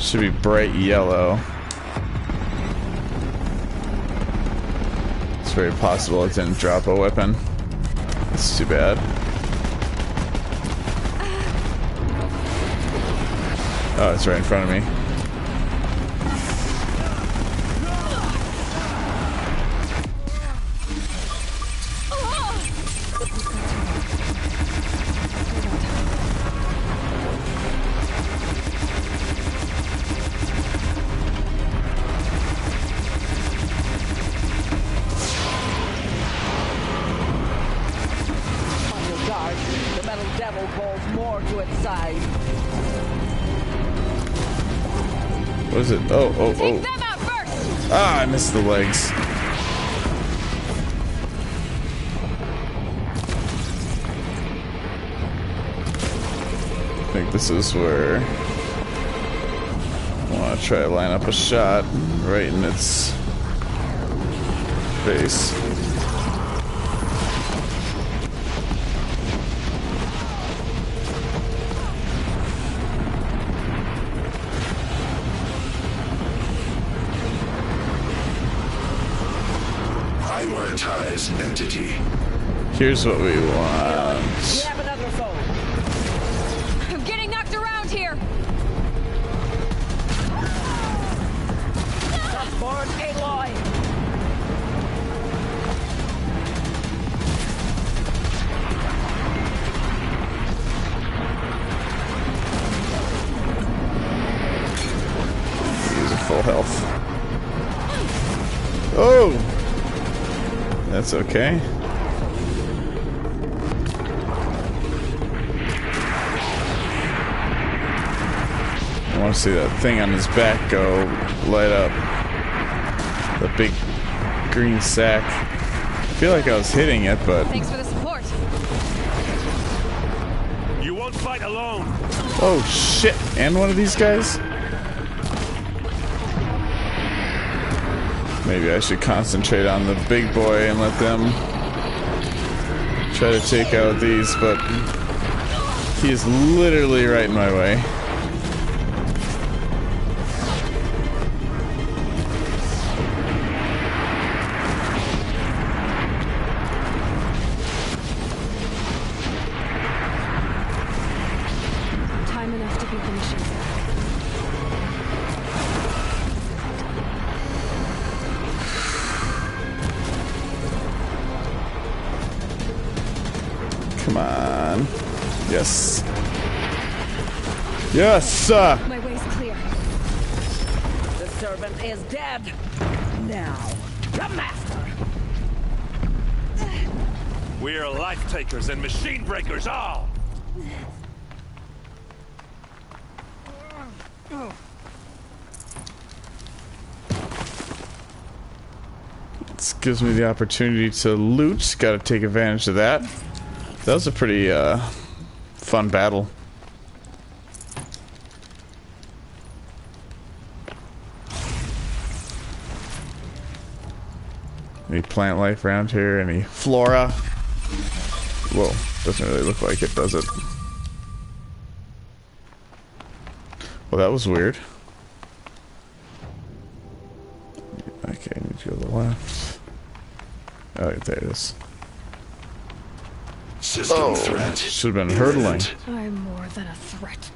Should be bright yellow. It's very possible it didn't drop a weapon. That's too bad. Oh, it's right in front of me. What is it? Oh. Ah, I missed the legs. I think this is where I want to try to line up a shot right in its face. Prioritize entity. Here's what we want. Grab another phone. I'm getting knocked around here. Born Aloy. Use a full health. Oh! That's okay. I want to see that thing on his back go light up. The big green sack. I feel like I was hitting it, but... Thanks for the support. You won't fight alone. Oh shit! And one of these guys? Maybe I should concentrate on the big boy and let them try to take out these, but he is literally right in my way. Time enough to get the machine back. Yes. Yes! My way's clear. The servant is dead. Now, the master. We are life takers and machine breakers all! This gives me the opportunity to loot. Gotta take advantage of that. That was a pretty fun battle. Any plant life around here? Any flora? Whoa, doesn't really look like it, does it? Well, that was weird. Okay, I need to go to the left. Oh, there it is. System threat. Should have been hurdling. I'm more than a threat.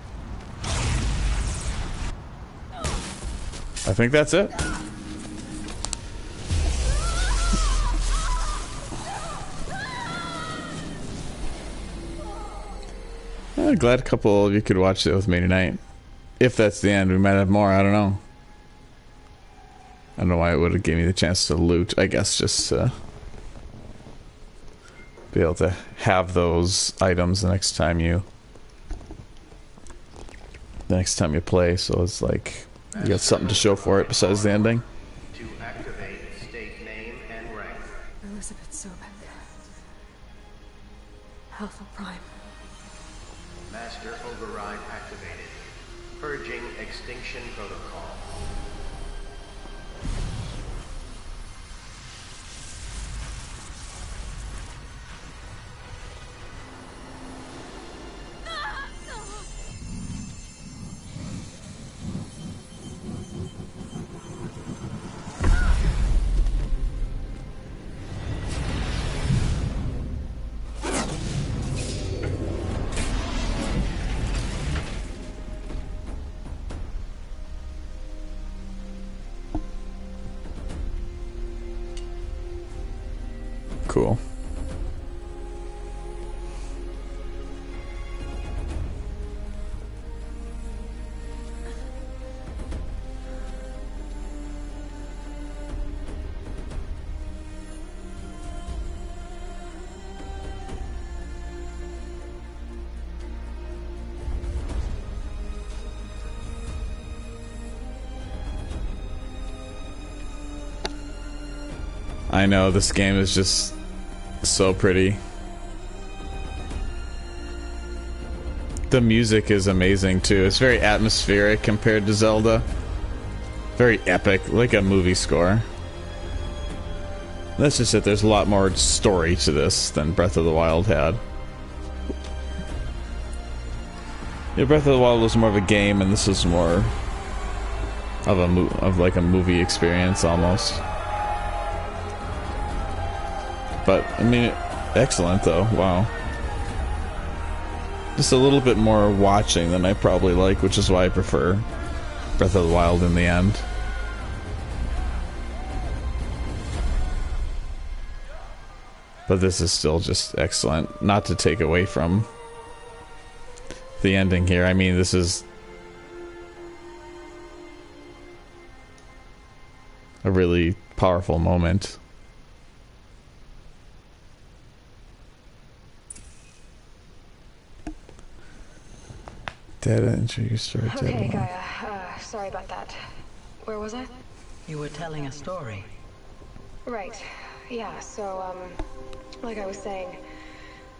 I think that's it. I'm glad a couple of you could watch it with me tonight. If that's the end, we might have more. I don't know. I don't know why it would have given me the chance to loot. I guess just to be able to have those items the next time you play. So it's like you got something to show for it besides the ending. To activate state name and rank. Elizabeth Sobek. Alpha Prime. Master override activated. Purging extinction protocol. Cool. I know, this game is just so pretty. The music is amazing too. It's very atmospheric compared to Zelda. Very epic, like a movie score. That's just it. There's a lot more story to this than Breath of the Wild had. Yeah, Breath of the Wild was more of a game, and this is more of a movie experience almost. But, I mean, excellent though, wow. Just a little bit more watching than I probably like, which is why I prefer Breath of the Wild in the end. But this is still just excellent. Not to take away from the ending here. I mean, this is a really powerful moment. Data entry, you start data. Okay, Gaia. Sorry about that. Where was I? You were telling a story. Right. Yeah, so, like I was saying,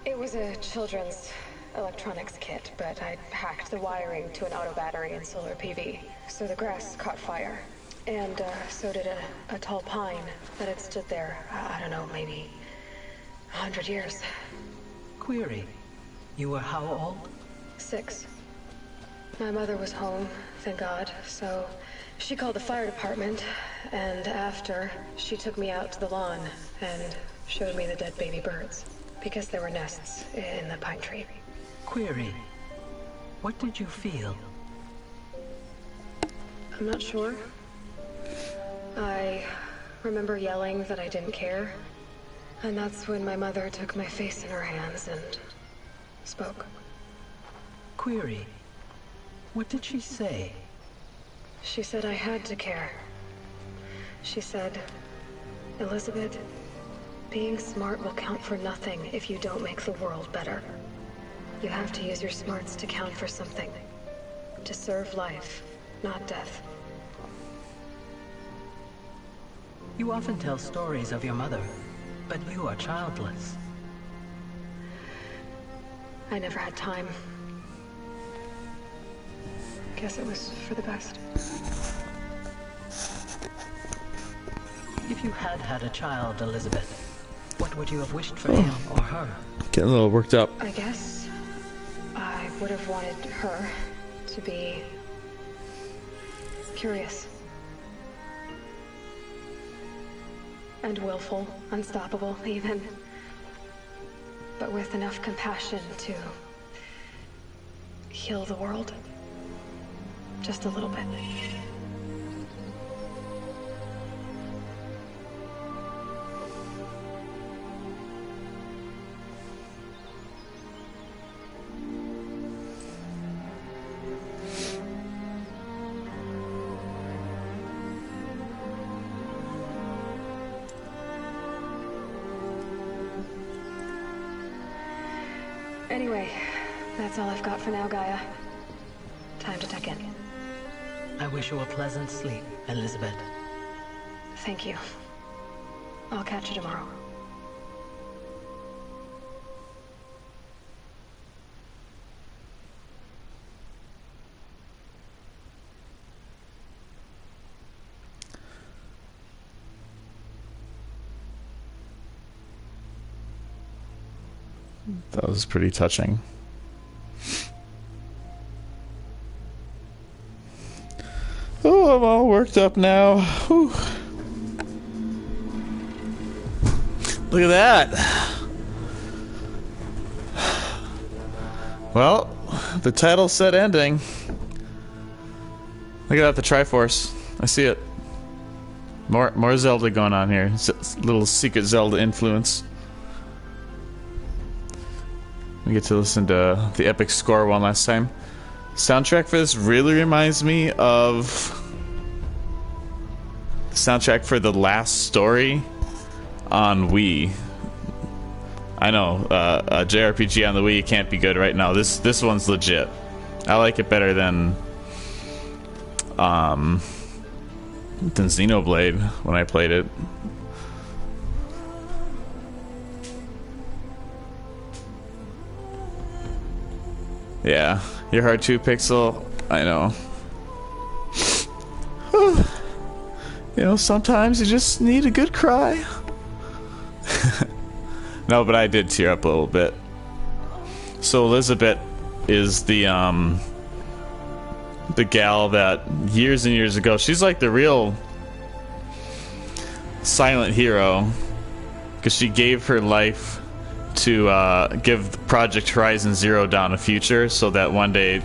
it was a children's electronics kit, but I'd hacked the wiring to an auto battery and solar PV. So the grass caught fire. And, so did a tall pine that had stood there, I don't know, maybe 100 years. Query. You were how old? 6. My mother was home, thank God, so she called the fire department, and after, she took me out to the lawn and showed me the dead baby birds, because there were nests in the pine tree. Query. What did you feel? I'm not sure. I remember yelling that I didn't care, and that's when my mother took my face in her hands and spoke. query. What did she say? She said I had to care. She said, Elizabeth, being smart will count for nothing if you don't make the world better. You have to use your smarts to count for something. To serve life, not death. You often tell stories of your mother, but you are childless. I never had time. Guess it was for the best. If you had had a child, Elizabeth, what would you have wished for him or her? Getting a little worked up. I guess I would have wanted her to be curious. And willful, unstoppable even. But with enough compassion to heal the world. Just a little bit. Anyway, that's all I've got for now, Gaia. Time to tuck in. I wish you a pleasant sleep, Elizabeth. Thank you. I'll catch you tomorrow. That was pretty touching. Oh, I'm all worked up now. Whew. Look at that. Well, the title said ending. Look at that, the Triforce. I see it. More Zelda going on here. Little secret Zelda influence. We get to listen to the epic score one last time. Soundtrack for this really reminds me of the soundtrack for the last story on Wii. I know, a JRPG on the Wii can't be good right now. This one's legit. I like it better than Xenoblade when I played it. Yeah, you're hard too, Pixel. I know. You know, sometimes you just need a good cry. No, but I did tear up a little bit. So Elizabeth is the gal that years and years ago, she's like the real silent hero, because she gave her life to give Project Horizon Zero Dawn a future, so that one day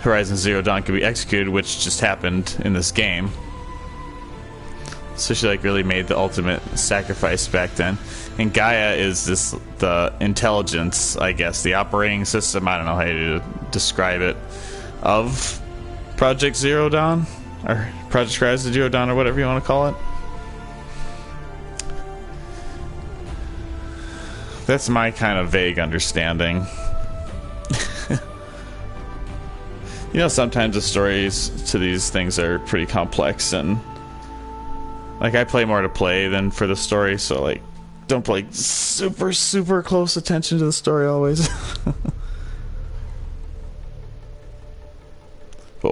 Horizon Zero Dawn could be executed, which just happened in this game. So she like really made the ultimate sacrifice back then. And Gaia is the intelligence, I guess, the operating system, I don't know how to describe it, of Project Zero Dawn, or Project Horizon Zero Dawn, or whatever you want to call it. That's my kind of vague understanding. You know, sometimes the stories to these things are pretty complex, and like I play more to play than for the story, so like don't play super close attention to the story always. But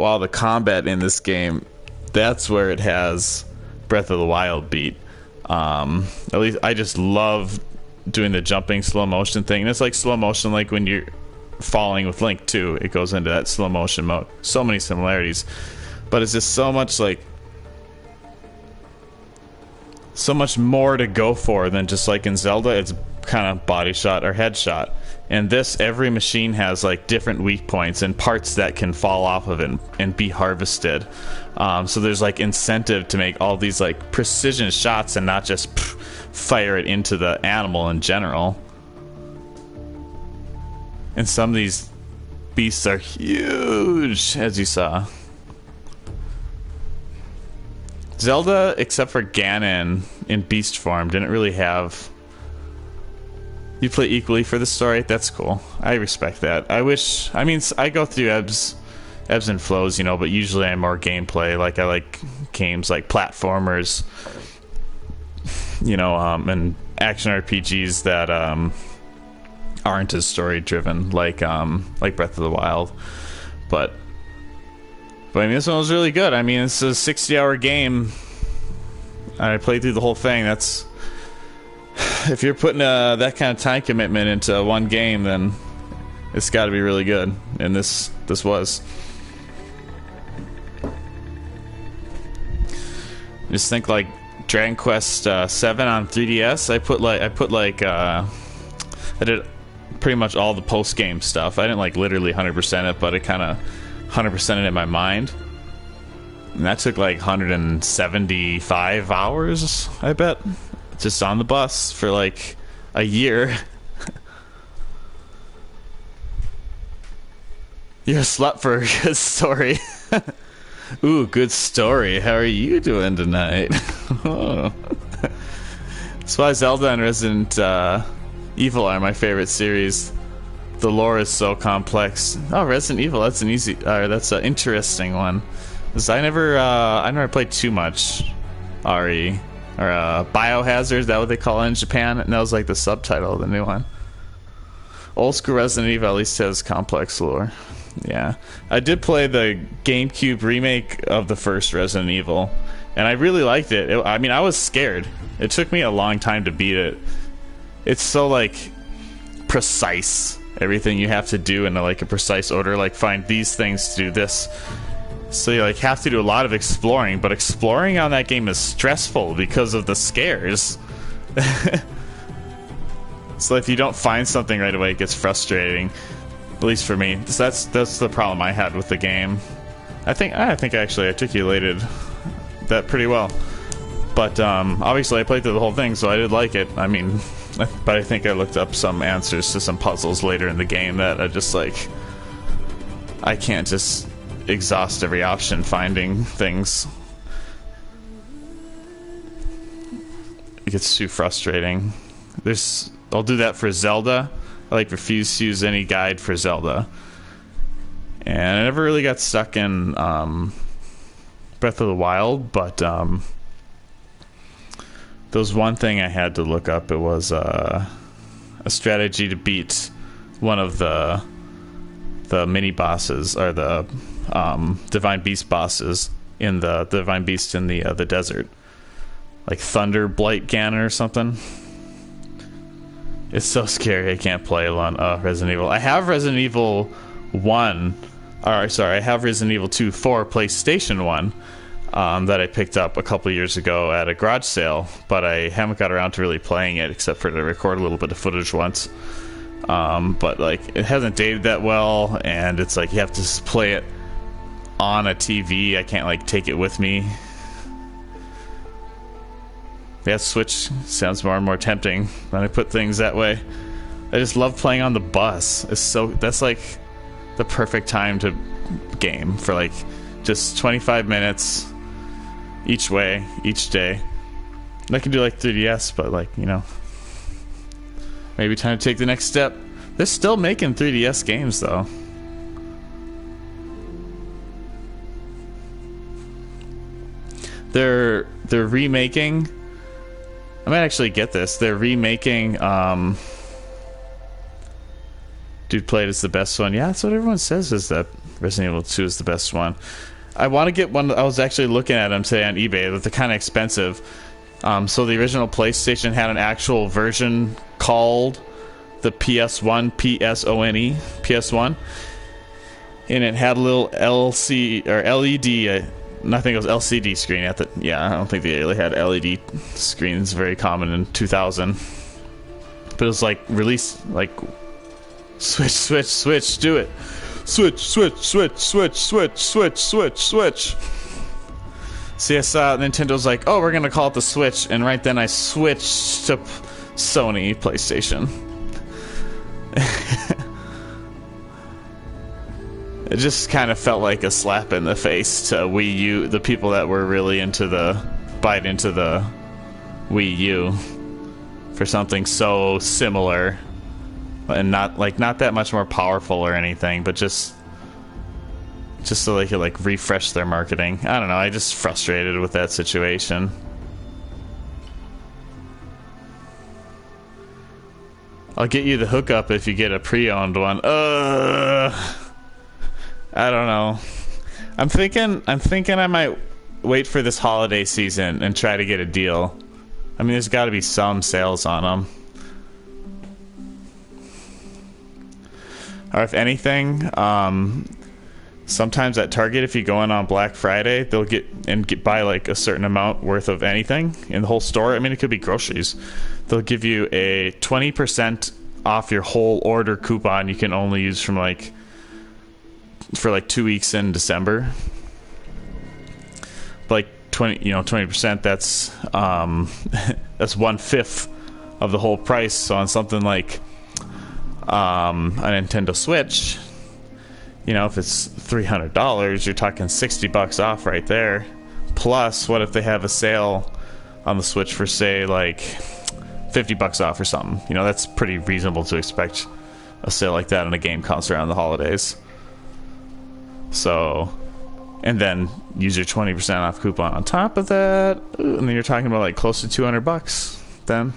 while the combat in this game, that's where it has Breath of the Wild beat. At least I just love doing the jumping slow motion thing, and it's like slow motion like when you're falling with Link too. It goes into that slow motion mode. So many similarities, but it's just so much more to go for than just like in Zelda. It's kind of body shot or headshot. And this, every machine has like different weak points and parts that can fall off of it and be harvested. So there's like incentive to make all these like precision shots and not just fire it into the animal in general. And some of these beasts are huge, as you saw. Zelda, except for Ganon in beast form, didn't really have... You play equally for the story? That's cool. I respect that. I wish... I mean, I go through ebbs and flows, you know, but usually I'm more gameplay. Like, I like games like platformers, you know, and action RPGs that aren't as story-driven, like Breath of the Wild. But I mean, this one was really good. I mean, it's a 60-hour game. I played through the whole thing. That's... If you're putting that kind of time commitment into one game, then it's got to be really good. And this was. Just think like Dragon Quest 7 on 3DS. I did pretty much all the post game stuff. I didn't like literally 100% it, but it kind of 100% it in my mind. And that took like 175 hours, I bet. Just on the bus for like a year. You're a slut for a good story. Ooh, good story. How are you doing tonight? That's why Zelda and Resident Evil are my favorite series. The lore is so complex. Oh, Resident Evil, that's an interesting one. 'Cause I never played too much RE. Or Biohazard, is that what they call it in Japan? And that was like the subtitle of the new one. Old school Resident Evil at least has complex lore. Yeah. I did play the GameCube remake of the first Resident Evil, and I really liked it. I mean, I was scared. It took me a long time to beat it. It's so, like, precise. Everything you have to do in, like, a precise order. Like, find these things to do this. So you like have to do a lot of exploring, but exploring on that game is stressful because of the scares. So if you don't find something right away, it gets frustrating. At least for me. So that's the problem I had with the game. I think I actually articulated that pretty well. But obviously I played through the whole thing, so I did like it. I mean, but I think I looked up some answers to some puzzles later in the game that I just like... I can't just exhaust every option finding things. It gets too frustrating. I'll do that for Zelda. I like refuse to use any guide for Zelda. And I never really got stuck in Breath of the Wild, but there was one thing I had to look up. It was a strategy to beat one of the mini bosses, or the Divine Beast bosses in the Divine Beast in the desert, like Thunder Blight Ganon or something. It's so scary. I can't play alone. Resident Evil. I have Resident Evil 1. I have Resident Evil 2 for PlayStation 1 that I picked up a couple years ago at a garage sale, but I haven't got around to really playing it except for to record a little bit of footage once. But like it hasn't dated that well, and it's like you have to just play it on a TV. I can't like take it with me. Yeah, Switch sounds more and more tempting when I put things that way. I just love playing on the bus. That's like the perfect time to game for like just 25 minutes each way, each day. And I can do like 3DS, but like, you know, maybe time to take the next step. They're still making 3DS games though. They're remaking. I might actually get this. They're remaking Dude Played is the best one. Yeah, that's what everyone says, is that Resident Evil 2 is the best one. I want to get one. I was actually looking at them today on eBay, but they're kind of expensive. So the original PlayStation had an actual version called the PS1, PSONE, PS1, and it had a little LC or LED. I think it was LCD screen at the. Yeah, I don't think they really had LED screens. Very common in 2000, but it was like released like switch, do it, switch. See, I saw Nintendo's like, oh, we're gonna call it the Switch, and right then I switched to Sony PlayStation. It just kind of felt like a slap in the face to Wii U, the people that were really into the Wii U, for something so similar and not that much more powerful or anything, but just so they could like refresh their marketing. I don't know, I just frustrated with that situation. I'll get you the hookup if you get a pre-owned one. I don't know. I'm thinking I might wait for this holiday season and try to get a deal. I mean, there's got to be some sales on them. Or if anything, sometimes at Target, if you go in on Black Friday, they'll buy like a certain amount worth of anything in the whole store. I mean, it could be groceries. They'll give you a 20% off your whole order coupon you can only use from for like 2 weeks in December. Like 20%, that's that's 1/5 of the whole price. So on something like a Nintendo Switch, if it's $300, you're talking $60 off right there. Plus, what if they have a sale on the Switch for, say, like $50 off or something? That's pretty reasonable to expect a sale like that on a game console around the holidays. So, and then use your 20% off coupon on top of that, and then you're talking about like close to $200 then.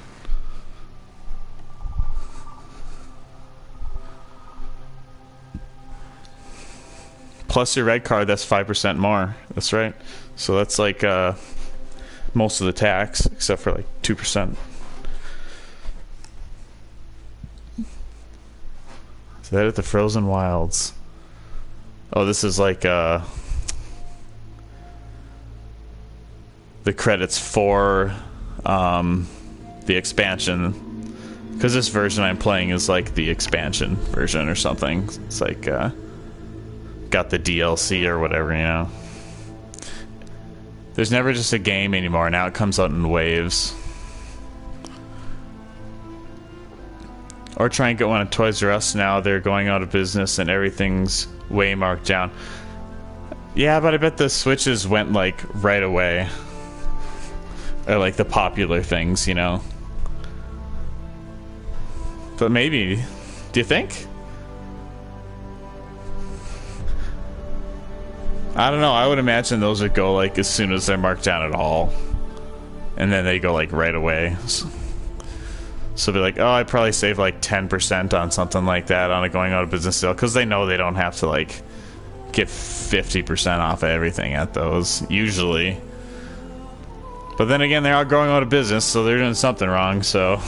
Plus your red card, that's 5% more. That's right. So that's like most of the tax, except for like 2%. Is that at the Frozen Wilds? Oh, this is like the credits for the expansion, because this version I'm playing is like the expansion version or something. It's like got the DLC or whatever. There's never just a game anymore. Now it comes out in waves. Or try and get one at Toys R Us now. They're going out of business and everything's way marked down. Yeah, but I bet the Switches went like right away. Or like the popular things, But maybe. Do you think? I don't know. I would imagine those would go like as soon as they're marked down at all. And then they go like right away. So be like, oh, I'd probably save like 10% on something like that on a going out of business sale, because they know they don't have to like get 50% off of everything at those usually. But then again, they are going out of business, so they're doing something wrong. So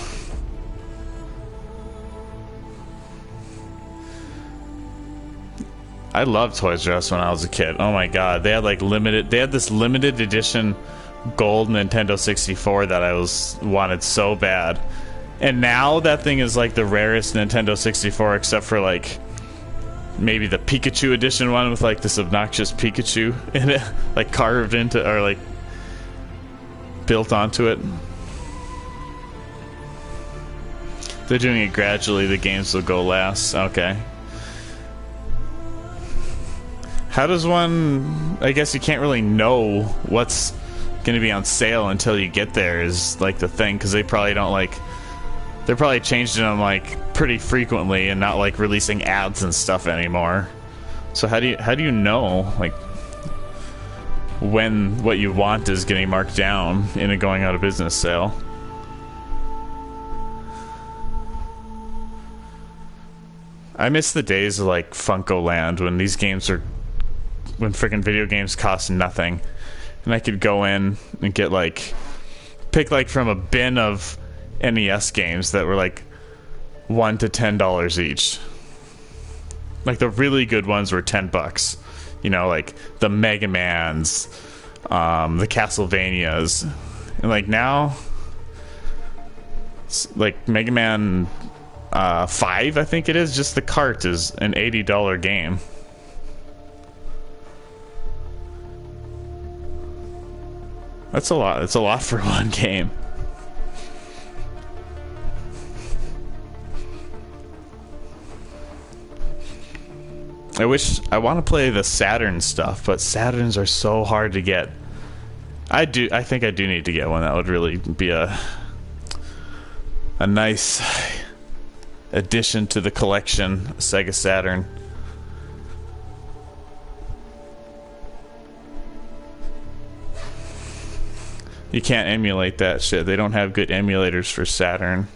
I loved Toys R Us when I was a kid. Oh my god, they had like this limited edition gold Nintendo 64 that I wanted so bad. And now that thing is like the rarest Nintendo 64, except for like maybe the Pikachu edition one with like this obnoxious Pikachu in it, like carved into or like built onto it. They're doing it gradually. The games will go last. Okay. How does one... I guess you can't really know what's going to be on sale until you get there is like the thing, because they probably don't like... They're probably changing them like pretty frequently and not like releasing ads and stuff anymore. So how do you know like when what you want is getting marked down in a going out of business sale? I miss the days of like Funko Land when when freaking video games cost nothing, and I could go in and get pick from a bin of NES games that were like $1 to $10 each. Like the really good ones were $10. Like the Mega Mans, the Castlevanias, and like now, like Mega Man 5, I think it is. Just the cart is an $80 game. That's a lot. It's a lot for one game. I want to play the Saturn stuff, but Saturns are so hard to get. I think I do need to get one. That would really be a nice addition to the collection, Sega Saturn. You can't emulate that shit. They don't have good emulators for Saturn.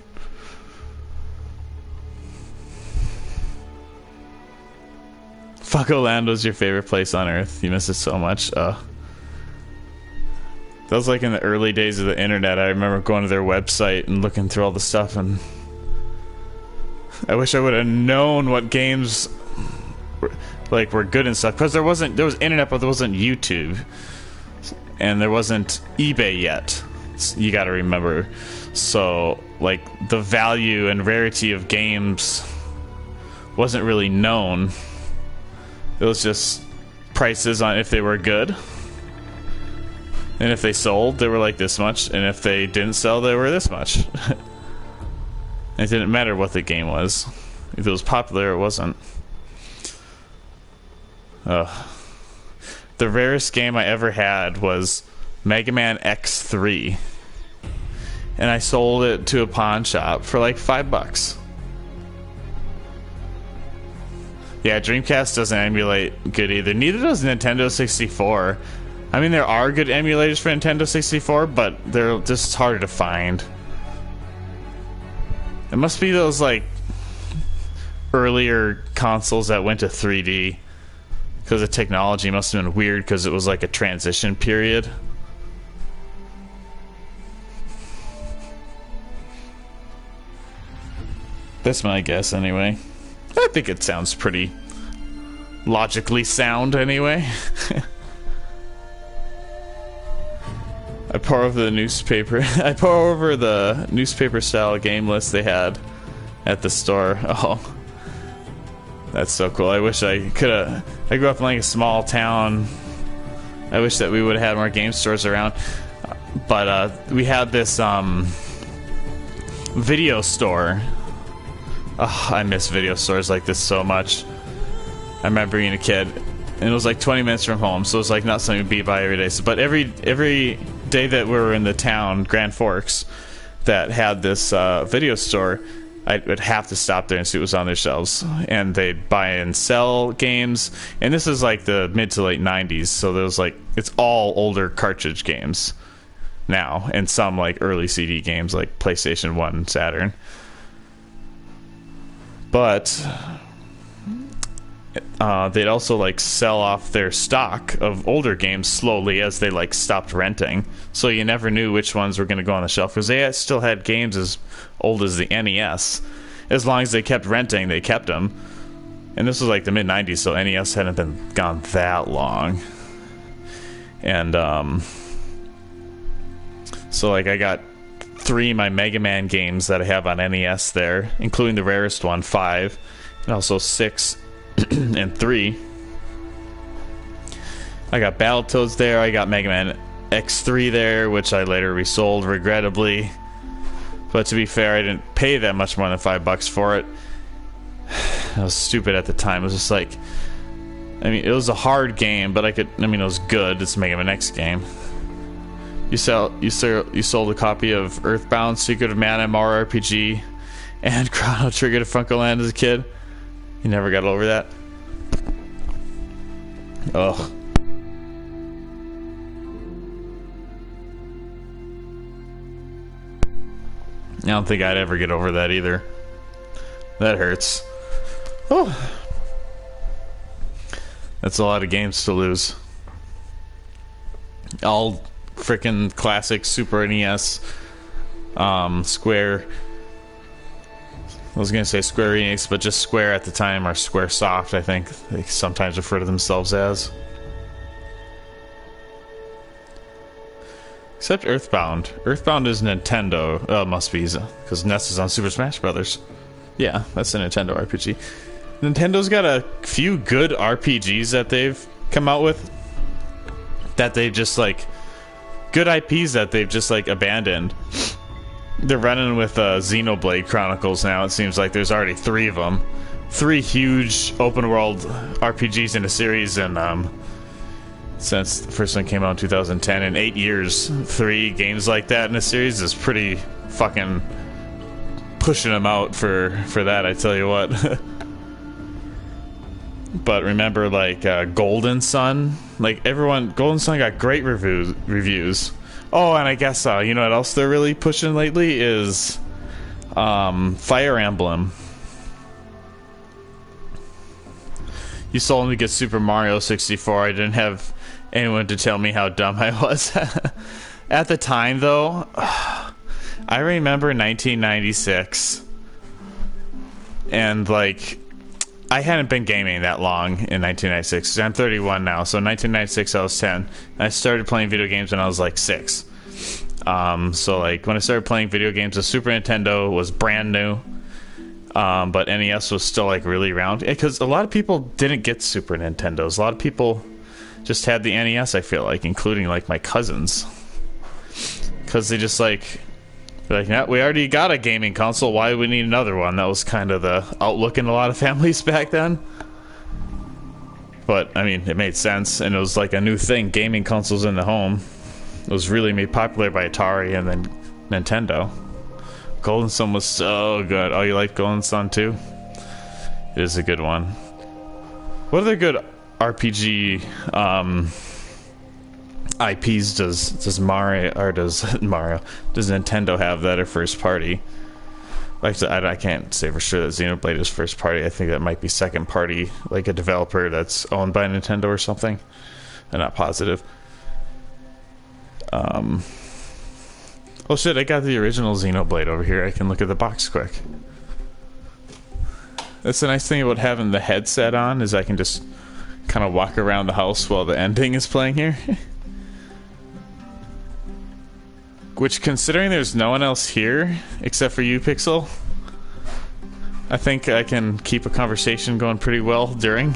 Fuck, Orlando's your favorite place on Earth. You miss it so much. That was like in the early days of the internet. I remember going to their website and looking through all the stuff, and I wish I would have known what games were good and stuff, because there was internet, but there wasn't YouTube, and there wasn't eBay yet. You got to remember. So like the value and rarity of games wasn't really known. It was just prices on if they were good, and if they sold, they were like this much, and if they didn't sell, they were this much. It didn't matter what the game was. If it was popular, it wasn't. The rarest game I ever had was Mega Man X3, and I sold it to a pawn shop for like $5. Yeah, Dreamcast doesn't emulate good either. Neither does Nintendo 64. I mean, there are good emulators for Nintendo 64, but they're just harder to find. It must be those, like, earlier consoles that went to 3D. Because the technology must have been weird, because it was like a transition period. That's my guess, anyway. I think it sounds pretty logically sound, anyway. I pour over the newspaper. I pour over the newspaper-style game list they had at the store. Oh, that's so cool. I wish I could have. I grew up in like a small town. I wish that we would have had more game stores around. But we had this video store. Oh, I miss video stores like this so much. I remember being a kid, and it was like 20 minutes from home, so it was like not something to be by every day. But every day that we were in the town, Grand Forks, that had this video store, I would have to stop there and see what was on their shelves. And they'd buy and sell games. And this is like the mid to late 90s, so there was like, it's all older cartridge games now, and some like early CD games like PlayStation 1 and Saturn. But they'd also like sell off their stock of older games slowly as they like stopped renting, so you never knew which ones were going to go on the shelf, because they still had games as old as the NES. As long as they kept renting, they kept them. And this was like the mid 90s, so NES hadn't been gone that long. And so like I got 3 of my Mega Man games that I have on NES there, including the rarest one, 5, and also 6 and 3. I got Battletoads there. I got Mega Man X3 there, which I later resold, regrettably. But to be fair, I didn't pay that much more than $5 for it. I was stupid at the time. It was just like, I mean, it was a hard game, but it was good. It's a Mega Man X game. You sold a copy of Earthbound, Secret of Mana, Mario RPG, and Chrono Trigger to Funkoland as a kid. You never got over that? Ugh. I don't think I'd ever get over that either. That hurts. Oh. That's a lot of games to lose. All frickin' classic Super NES, Square. I was gonna say Square Enix, but just Square at the time, or Square Soft, I think they sometimes refer to themselves as. Except Earthbound. Earthbound is Nintendo. Oh, it must be, because NES is on Super Smash Brothers. Yeah, that's a Nintendo RPG. Nintendo's got a few good RPGs that they've come out with, that they've just like, good IPs that they've just like abandoned. They're running with Xenoblade Chronicles now. It seems like there's already 3 of them 3 huge open world RPGs in a series, and since the first one came out in 2010, in 8 years, 3 games like that in a series is pretty fucking pushing them out for that, I tell you what. But remember, like, Golden Sun, like, Golden Sun got great reviews. Oh, and I guess, you know what else they're really pushing lately is, Fire Emblem. You sold me to get Super Mario 64. I didn't have anyone to tell me how dumb I was. At the time, though, I remember 1996, and, like, I hadn't been gaming that long in 1996. I'm 31 now, so in 1996 I was 10. I started playing video games when I was like 6. So like when I started playing video games, the Super Nintendo was brand new, but NES was still like really around. Because a lot of people didn't get Super Nintendos. A lot of people just had the NES, I feel like, including like my cousins. Because they just like... yeah, we already got a gaming console, why do we need another one? That was kind of the outlook in a lot of families back then. But, I mean, it made sense, and it was like a new thing, gaming consoles in the home. It was really made popular by Atari and then Nintendo. Golden Sun was so good. Oh, you like Golden Sun too? It is a good one. What other good RPG IPs does Mario, or does Nintendo have that are first party? Like, I can't say for sure that Xenoblade is first party. I think that might be second party, like a developer that's owned by Nintendo or something. I'm not positive. Oh shit, I got the original Xenoblade over here. I can look at the box quick. That's the nice thing about having the headset on, is I can just kind of walk around the house while the ending is playing here. Which, considering there's no one else here except for you, Pixel, I think I can keep a conversation going pretty well during.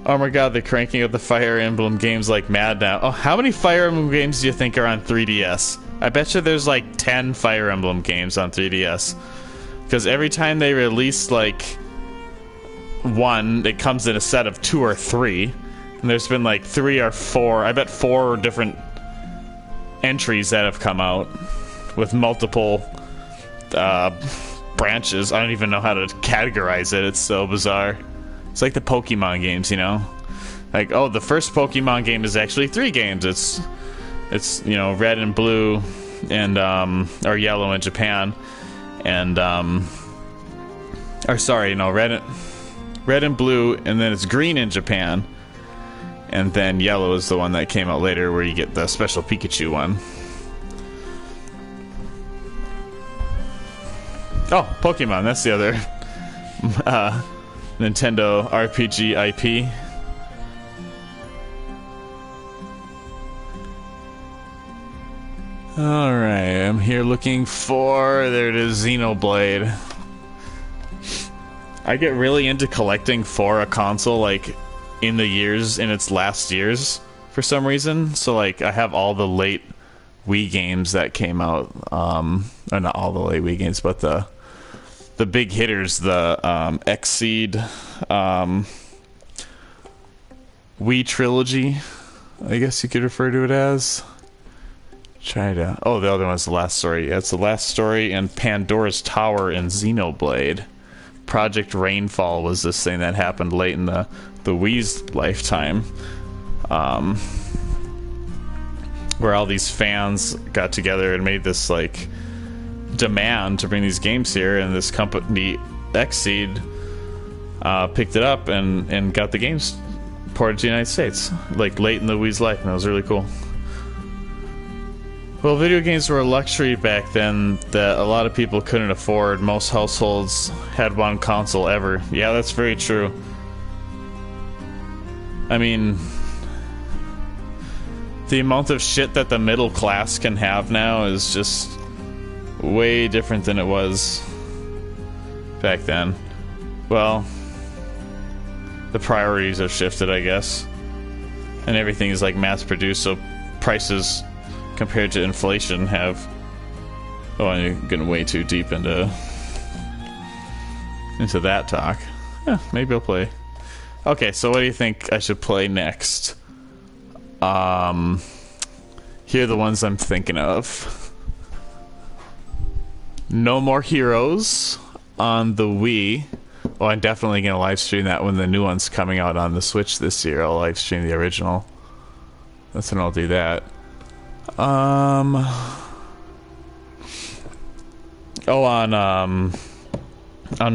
Oh my god, they're cranking out the Fire Emblem games like mad now. Oh, how many Fire Emblem games do you think are on 3DS? I bet you there's like 10 Fire Emblem games on 3DS. Because every time they release like one, it comes in a set of 2 or 3. And there's been like 3 or 4, I bet 4 different entries that have come out with multiple branches. I don't even know how to categorize it. It's so bizarre. It's like the Pokemon games, you know? Like, oh, the first Pokemon game is actually 3 games. It's you know, red and blue and or yellow in Japan, and or sorry, no, red and blue, and then it's green in Japan. And then yellow is the one that came out later, where you get the special Pikachu one. Oh, Pokemon, that's the other Nintendo RPG IP. Alright, I'm here looking for... There it is, Xenoblade. I get really into collecting for a console, like, in its last years, for some reason. So, like, I have all the late Wii games that came out, or not all the late Wii games, but the big hitters, the Xseed Wii trilogy, I guess you could refer to it as. Oh, the other one's The Last Story. Yeah, it's The Last Story and Pandora's Tower and Xenoblade. Project Rainfall was this thing that happened late in the Wii's lifetime, where all these fans got together and made this like demand to bring these games here, and this company Xseed picked it up and got the games ported to the United States, like late in the Wii's life, and that was really cool. Well, video games were a luxury back then that a lot of people couldn't afford. Most households had one console ever. Yeah, that's very true. I mean, the amount of shit that the middle class can have now is just way different than it was back then. Well, the priorities have shifted, I guess. And everything is like mass produced, so prices compared to inflation have... Oh, I'm getting way too deep into into that talk. Yeah, maybe I'll play. Okay, so what do you think I should play next? Here are the ones I'm thinking of. No More Heroes on the Wii. Oh, I'm definitely going to live stream that when the new one's coming out on the Switch this year. I'll live stream the original. That's when I'll do that. Oh, on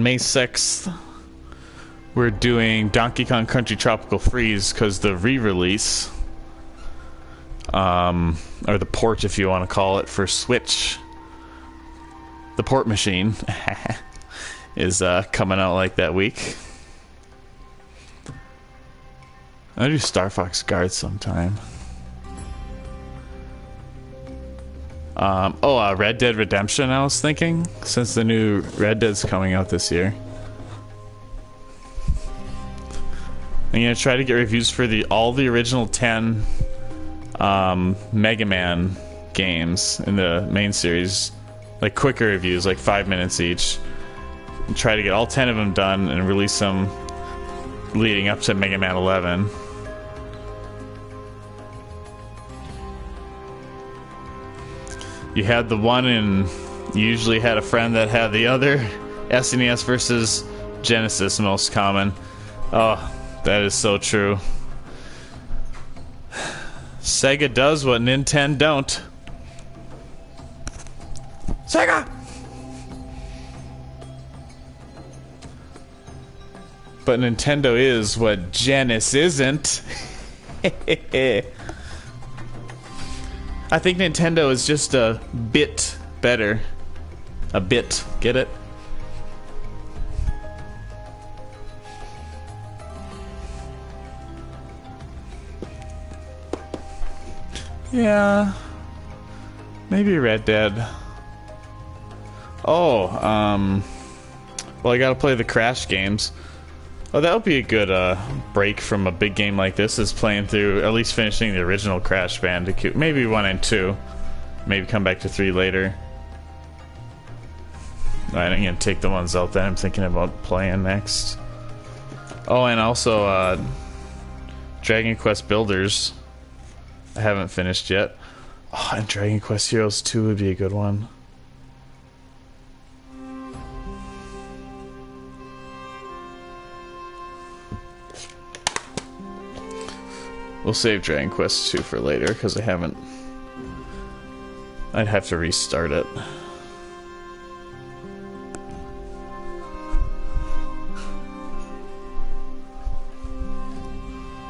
May 6th, we're doing Donkey Kong Country Tropical Freeze because the re-release, or the port if you want to call it, for Switch, the port machine, is coming out like that week. I'll do Star Fox Guard sometime. Red Dead Redemption, I was thinking, since the new Red Dead's coming out this year. I'm gonna try to get reviews for all the original 10 Mega Man games in the main series, like quicker reviews, like 5 minutes each. And try to get all 10 of them done and release them leading up to Mega Man 11. You had the one, and you usually had a friend that had the other. SNES versus Genesis, most common. Oh, that is so true. Sega does what Nintendo don't. Sega! But Nintendo is what Genesis isn't. I think Nintendo is just a bit better. A bit. Get it? Yeah. Maybe Red Dead. Oh, well, I gotta play the Crash games. Oh, that would be a good break from a big game like this, is playing through, at least finishing the original Crash Bandicoot. Maybe 1 and 2. Maybe come back to 3 later. Alright, I'm gonna take the ones out that I'm thinking about playing next. Oh, and also Dragon Quest Builders. I haven't finished yet. Oh, and Dragon Quest Heroes 2 would be a good one. We'll save Dragon Quest 2 for later, because I haven't... I'd have to restart it.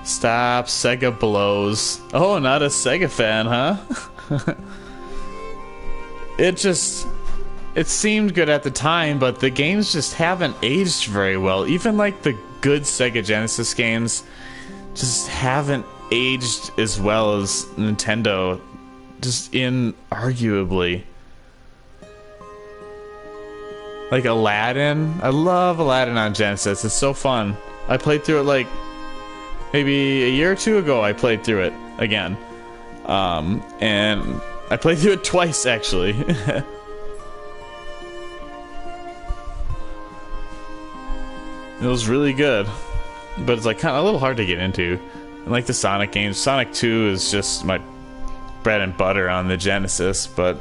Stop, Sega blows. Oh, not a Sega fan, huh? It seemed good at the time, but the games just haven't aged very well. Even like the good Sega Genesis games just haven't aged as well as Nintendo, just inarguably. Like Aladdin, I love Aladdin on Genesis. It's so fun. I played through it like maybe a year or two ago. I played through it again, and I played through it twice actually. It was really good, but it's like kind of a little hard to get into. And like the Sonic games, Sonic 2 is just my bread and butter on the Genesis, but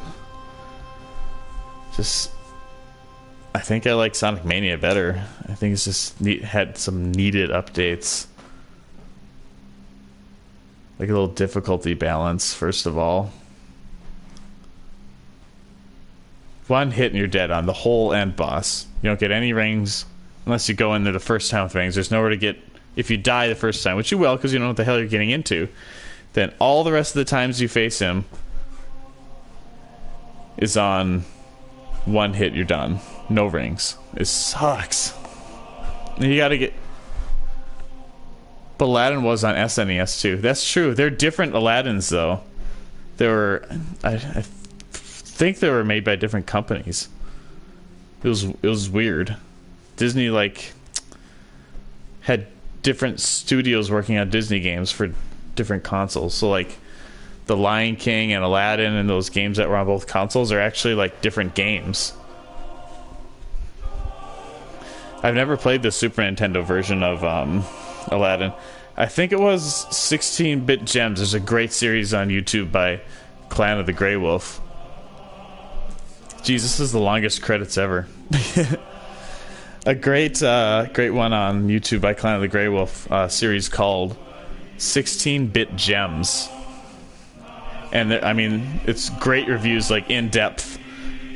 just I think I like Sonic Mania better. I think it's just had some needed updates. Like a little difficulty balance, first of all. One hit and you're dead on the whole end boss. You don't get any rings unless you go in there the first time with rings. There's nowhere to get... If you die the first time, which you will because you don't know what the hell you're getting into, then all the rest of the times you face him is on one hit, you're done. No rings. It sucks. And you gotta get... But Aladdin was on SNES too. That's true. They're different Aladdins though. They were... I think they were made by different companies. It was weird. Disney like had different studios working on Disney games for different consoles. So like the Lion King and Aladdin and those games that were on both consoles are actually like different games. I've never played the Super Nintendo version of Aladdin. I think it was 16-Bit Gems. There's a great series on YouTube by Clan of the Grey Wolf. Jeez, this is the longest credits ever. A great one on YouTube by Clan of the Grey Wolf, series called 16-Bit Gems. And I mean, it's great reviews, like in depth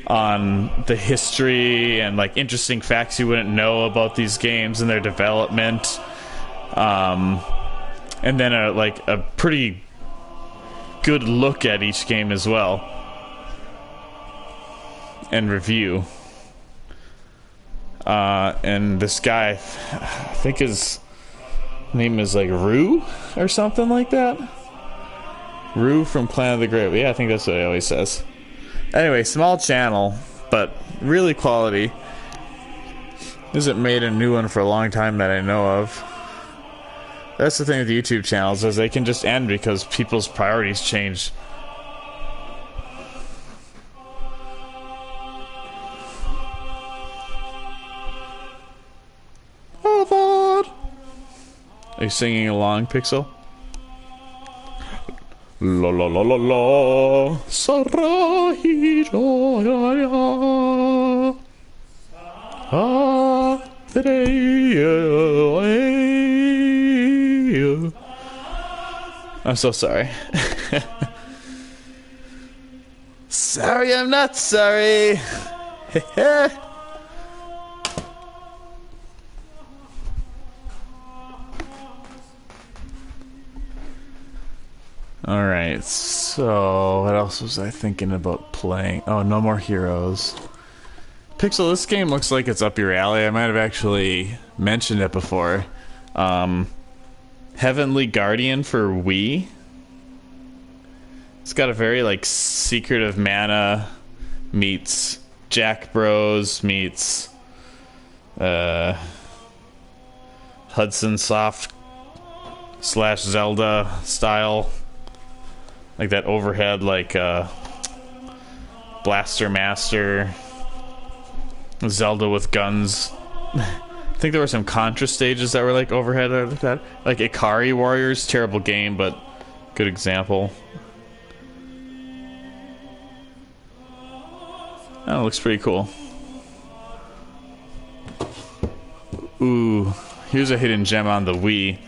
on the history and like interesting facts you wouldn't know about these games and their development. And then a pretty good look at each game as well, and review. And this guy, I think his name is like Rue or something like that. Rue from Clan of the Grey. Yeah, I think that's what he always says. Anyway, small channel, but really quality. Hasn't made a new one for a long time that I know of. That's the thing with YouTube channels, is they can just end because people's priorities change. Are you singing along, Pixel? La la la la la, Sarahi Joya, I'm so sorry. Sorry, I'm not sorry. Alright, so what else was I thinking about playing? Oh, No More Heroes. Pixel, this game looks like it's up your alley. I might have actually mentioned it before. Heavenly Guardian for Wii. It's got a very like Secret of Mana meets Jack Bros meets Hudson Soft / Zelda style. Like that overhead, like Blaster Master, Zelda with guns. I think there were some Contra stages that were like overhead like that. Like Ikari Warriors, terrible game, but good example. Oh, it looks pretty cool. Ooh, here's a hidden gem on the Wii.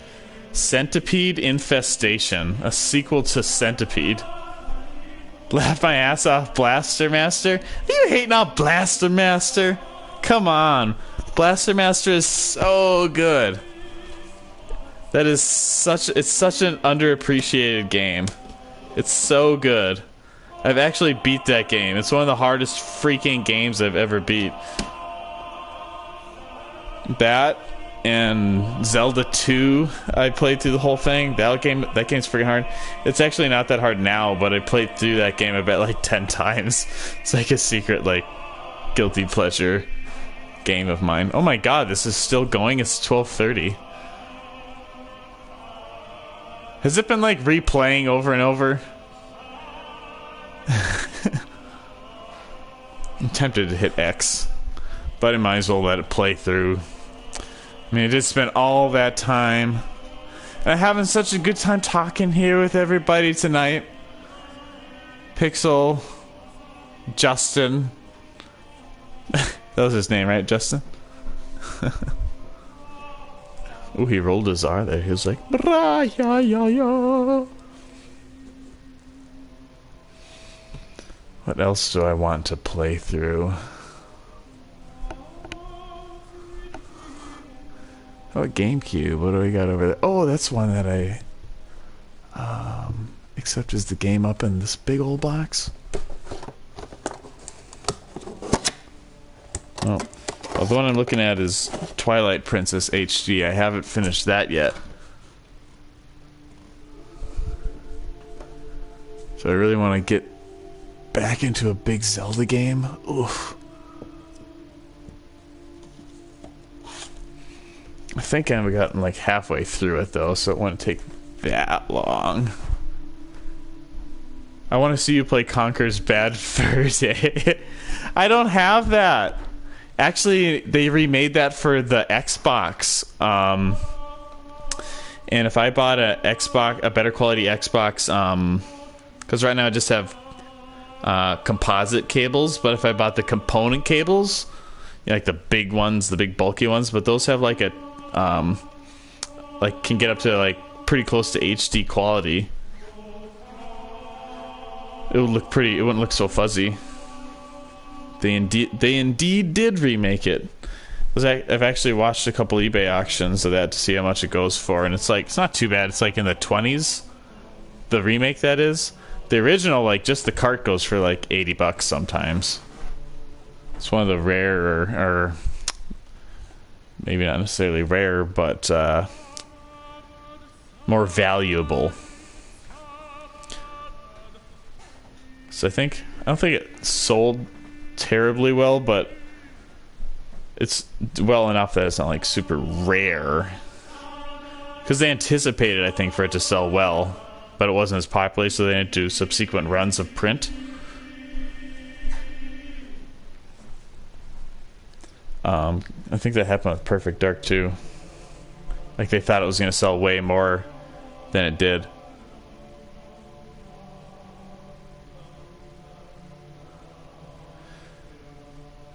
Centipede Infestation, a sequel to Centipede. Laugh my ass off, Blaster Master. Are you hating on Blaster Master? Come on. Blaster Master is so good. That is such an underappreciated game. It's so good. I've actually beat that game. It's one of the hardest freaking games I've ever beat. That and Zelda 2, I played through the whole thing. That game's freaking hard. It's actually not that hard now, but I played through that game I bet like 10 times. It's like a secret like guilty pleasure game of mine. Oh my god, this is still going. It's 12:30. Has it been like replaying over and over? I'm tempted to hit X, but I might as well let it play through. I mean, I did spend all that time. And I'm having such a good time talking here with everybody tonight. Pixel, Justin. That was his name, right, Justin? Ooh, he rolled his R there. He was like, "Bra ya ya ya." What else do I want to play through? Oh, GameCube. What do we got over there? Oh, that's one that I except is the game up in this big old box? Oh. Well, the one I'm looking at is Twilight Princess HD. I haven't finished that yet. So I really want to get back into a big Zelda game. Oof. I think I've gotten like halfway through it though, so it won't take that long. I want to see you play Conker's Bad Fur Day. I don't have that. Actually, they remade that for the Xbox. And if I bought a better quality Xbox, because right now I just have composite cables, but if I bought the component cables, like the big ones, the big bulky ones, but those have like a like can get up to like pretty close to HD quality. It would look pretty. It wouldn't look so fuzzy. They indeed did remake it. I've actually watched a couple eBay auctions of that to see how much it goes for, and it's not too bad. It's like in the 20s. The remake, that is. The original, like just the cart, goes for like $80 sometimes. It's one of the rarer, or maybe not necessarily rare, but more valuable. So I don't think it sold terribly well, but it's well enough that it's not like super rare. Because they anticipated, I think, for it to sell well, but it wasn't as popular, so they didn't do subsequent runs of print. I think that happened with Perfect Dark too. Like they thought it was going to sell way more than it did.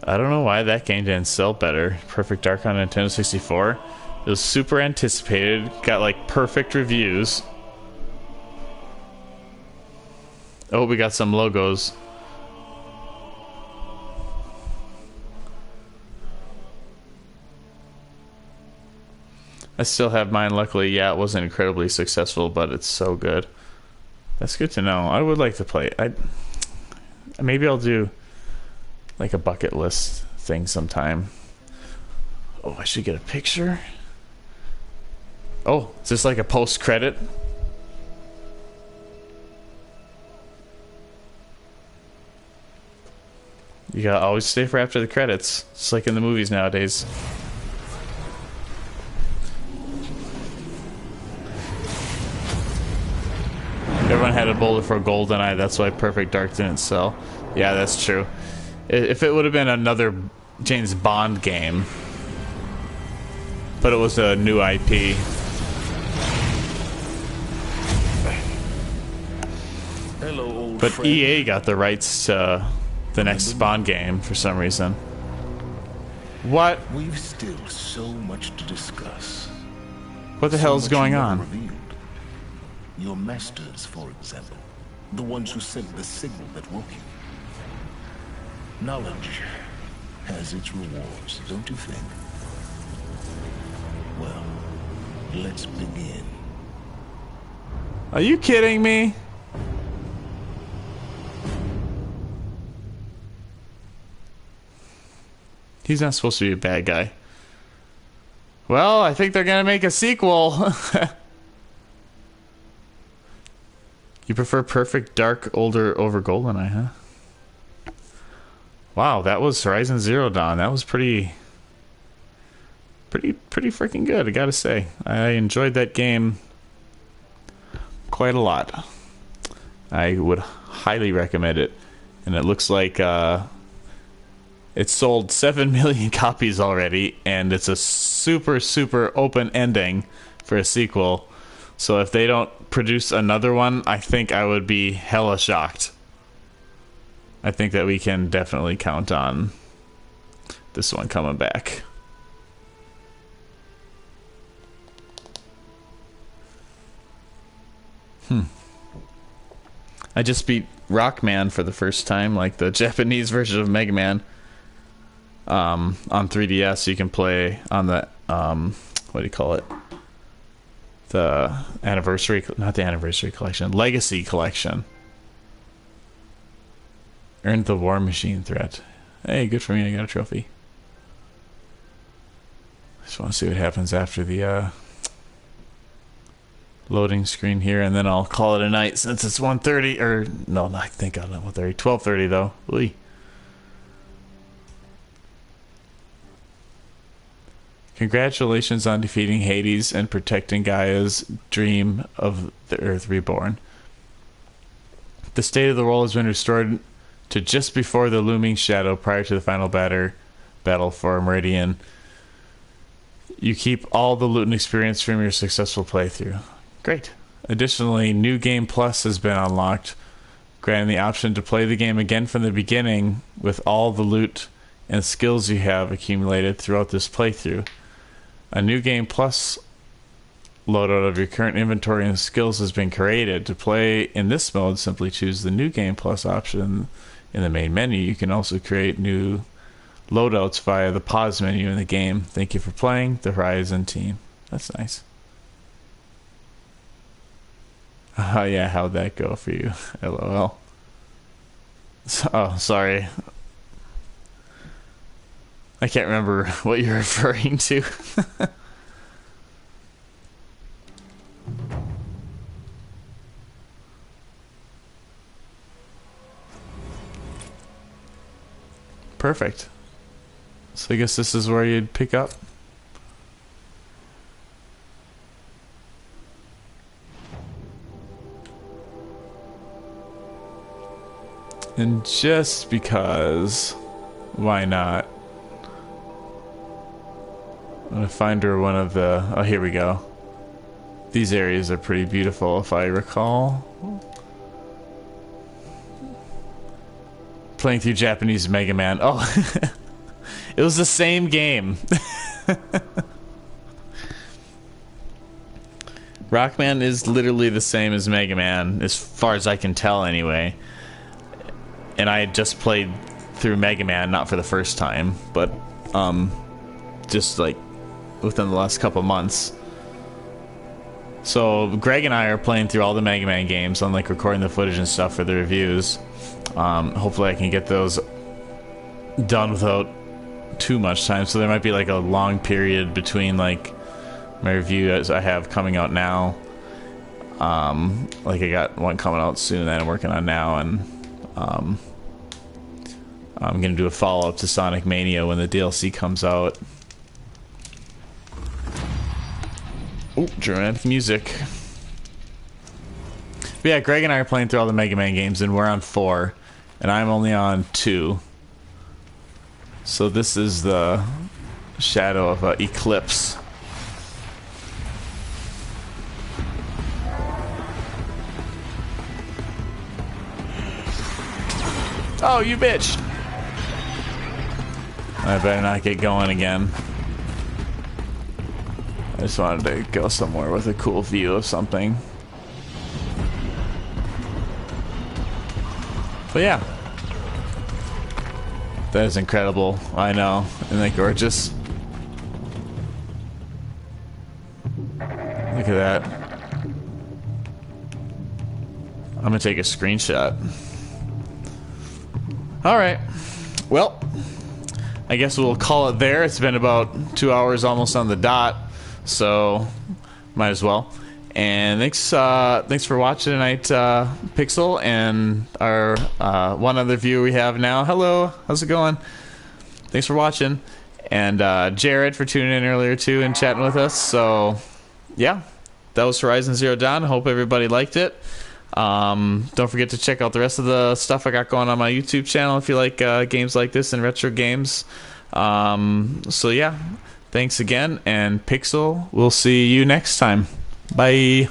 I don't know why that game didn't sell better. Perfect Dark on Nintendo 64. It was super anticipated, got like perfect reviews. Oh, we got some logos. I still have mine, luckily. Yeah, it wasn't incredibly successful, but it's so good. That's good to know. I would like to play it. Maybe I'll do like a bucket list thing sometime. Oh, I should get a picture. Oh, is this like a post-credit? You gotta always stay for after the credits. It's like in the movies nowadays. Everyone had a boulder for GoldenEye, that's why Perfect Dark didn't sell. Yeah, that's true. If it would have been another James Bond game, but it was a new IP. Hello, old but friend. EA got the rights to the next Bond game for some reason. What? We've still so much to discuss. What the hell is going on? Revealed. Your masters, for example. The ones who sent the signal that woke you. Knowledge has its rewards, don't you think? Well, let's begin. Are you kidding me? He's not supposed to be a bad guy. Well, I think they're gonna make a sequel. You prefer Perfect Dark older over GoldenEye, huh? Wow, that was Horizon Zero Dawn. That was pretty freaking good, I gotta say. I enjoyed that game quite a lot. I would highly recommend it. And it looks like it sold 7 million copies already, and it's a super open ending for a sequel. So if they don't produce another one, I think I would be hella shocked. I think that we can definitely count on this one coming back. I just beat Rockman for the first time, like the Japanese version of Mega Man, on 3DS. You can play on the what do you call it? The anniversary, not the anniversary collection, Legacy collection. Earned the War Machine threat. Hey, good for me, I got a trophy. Just want to see what happens after the loading screen here, and then I'll call it a night since it's 1:30, or no, not thank God, not 1:30, 12:30 though. Oy. Congratulations on defeating Hades and protecting Gaia's dream of the Earth reborn. The state of the world has been restored to just before the looming shadow prior to the final battle for Meridian. You keep all the loot and experience from your successful playthrough. Great. Additionally, New Game Plus has been unlocked, granting the option to play the game again from the beginning with all the loot and skills you have accumulated throughout this playthrough. A New Game Plus loadout of your current inventory and skills has been created. To play in this mode, simply choose the New Game Plus option in the main menu. You can also create new loadouts via the pause menu in the game. Thank you for playing the Horizon team. That's nice. Oh yeah, how'd that go for you? LOL. Oh, sorry. I can't remember what you're referring to. Perfect. So I guess this is where you'd pick up. And just because, why not? I'm gonna find her one of the... Oh, here we go. These areas are pretty beautiful, if I recall. Playing through Japanese Mega Man. Oh, it was the same game. Rockman is literally the same as Mega Man, as far as I can tell anyway. And I had just played through Mega Man, not for the first time, but just like within the last couple months. So Greg and I are playing through all the Mega Man games, on like recording the footage and stuff for the reviews. Hopefully I can get those done without too much time, so there might be like a long period between like my review as I have coming out now. Like I got one coming out soon that I'm working on now, and I'm gonna do a follow-up to Sonic Mania when the DLC comes out. Oh, dramatic music. But yeah, Greg and I are playing through all the Mega Man games, and we're on 4, and I'm only on 2. So this is the shadow of Eclipse. Oh, you bitch! I better not get going again. I just wanted to go somewhere with a cool view of something. But yeah. That is incredible. I know. Isn't that gorgeous? Look at that. I'm gonna take a screenshot. Alright. Well, I guess we'll call it there. It's been about 2 hours almost on the dot, so might as well. And thanks for watching tonight, Pixel, and our one other viewer we have now. Hello, how's it going? Thanks for watching. And Jared for tuning in earlier too and chatting with us. So yeah, that was Horizon Zero Dawn. Hope everybody liked it. Don't forget to check out the rest of the stuff I got going on my YouTube channel if you like games like this and retro games. So yeah, thanks again, and Pixel, we'll see you next time. Bye.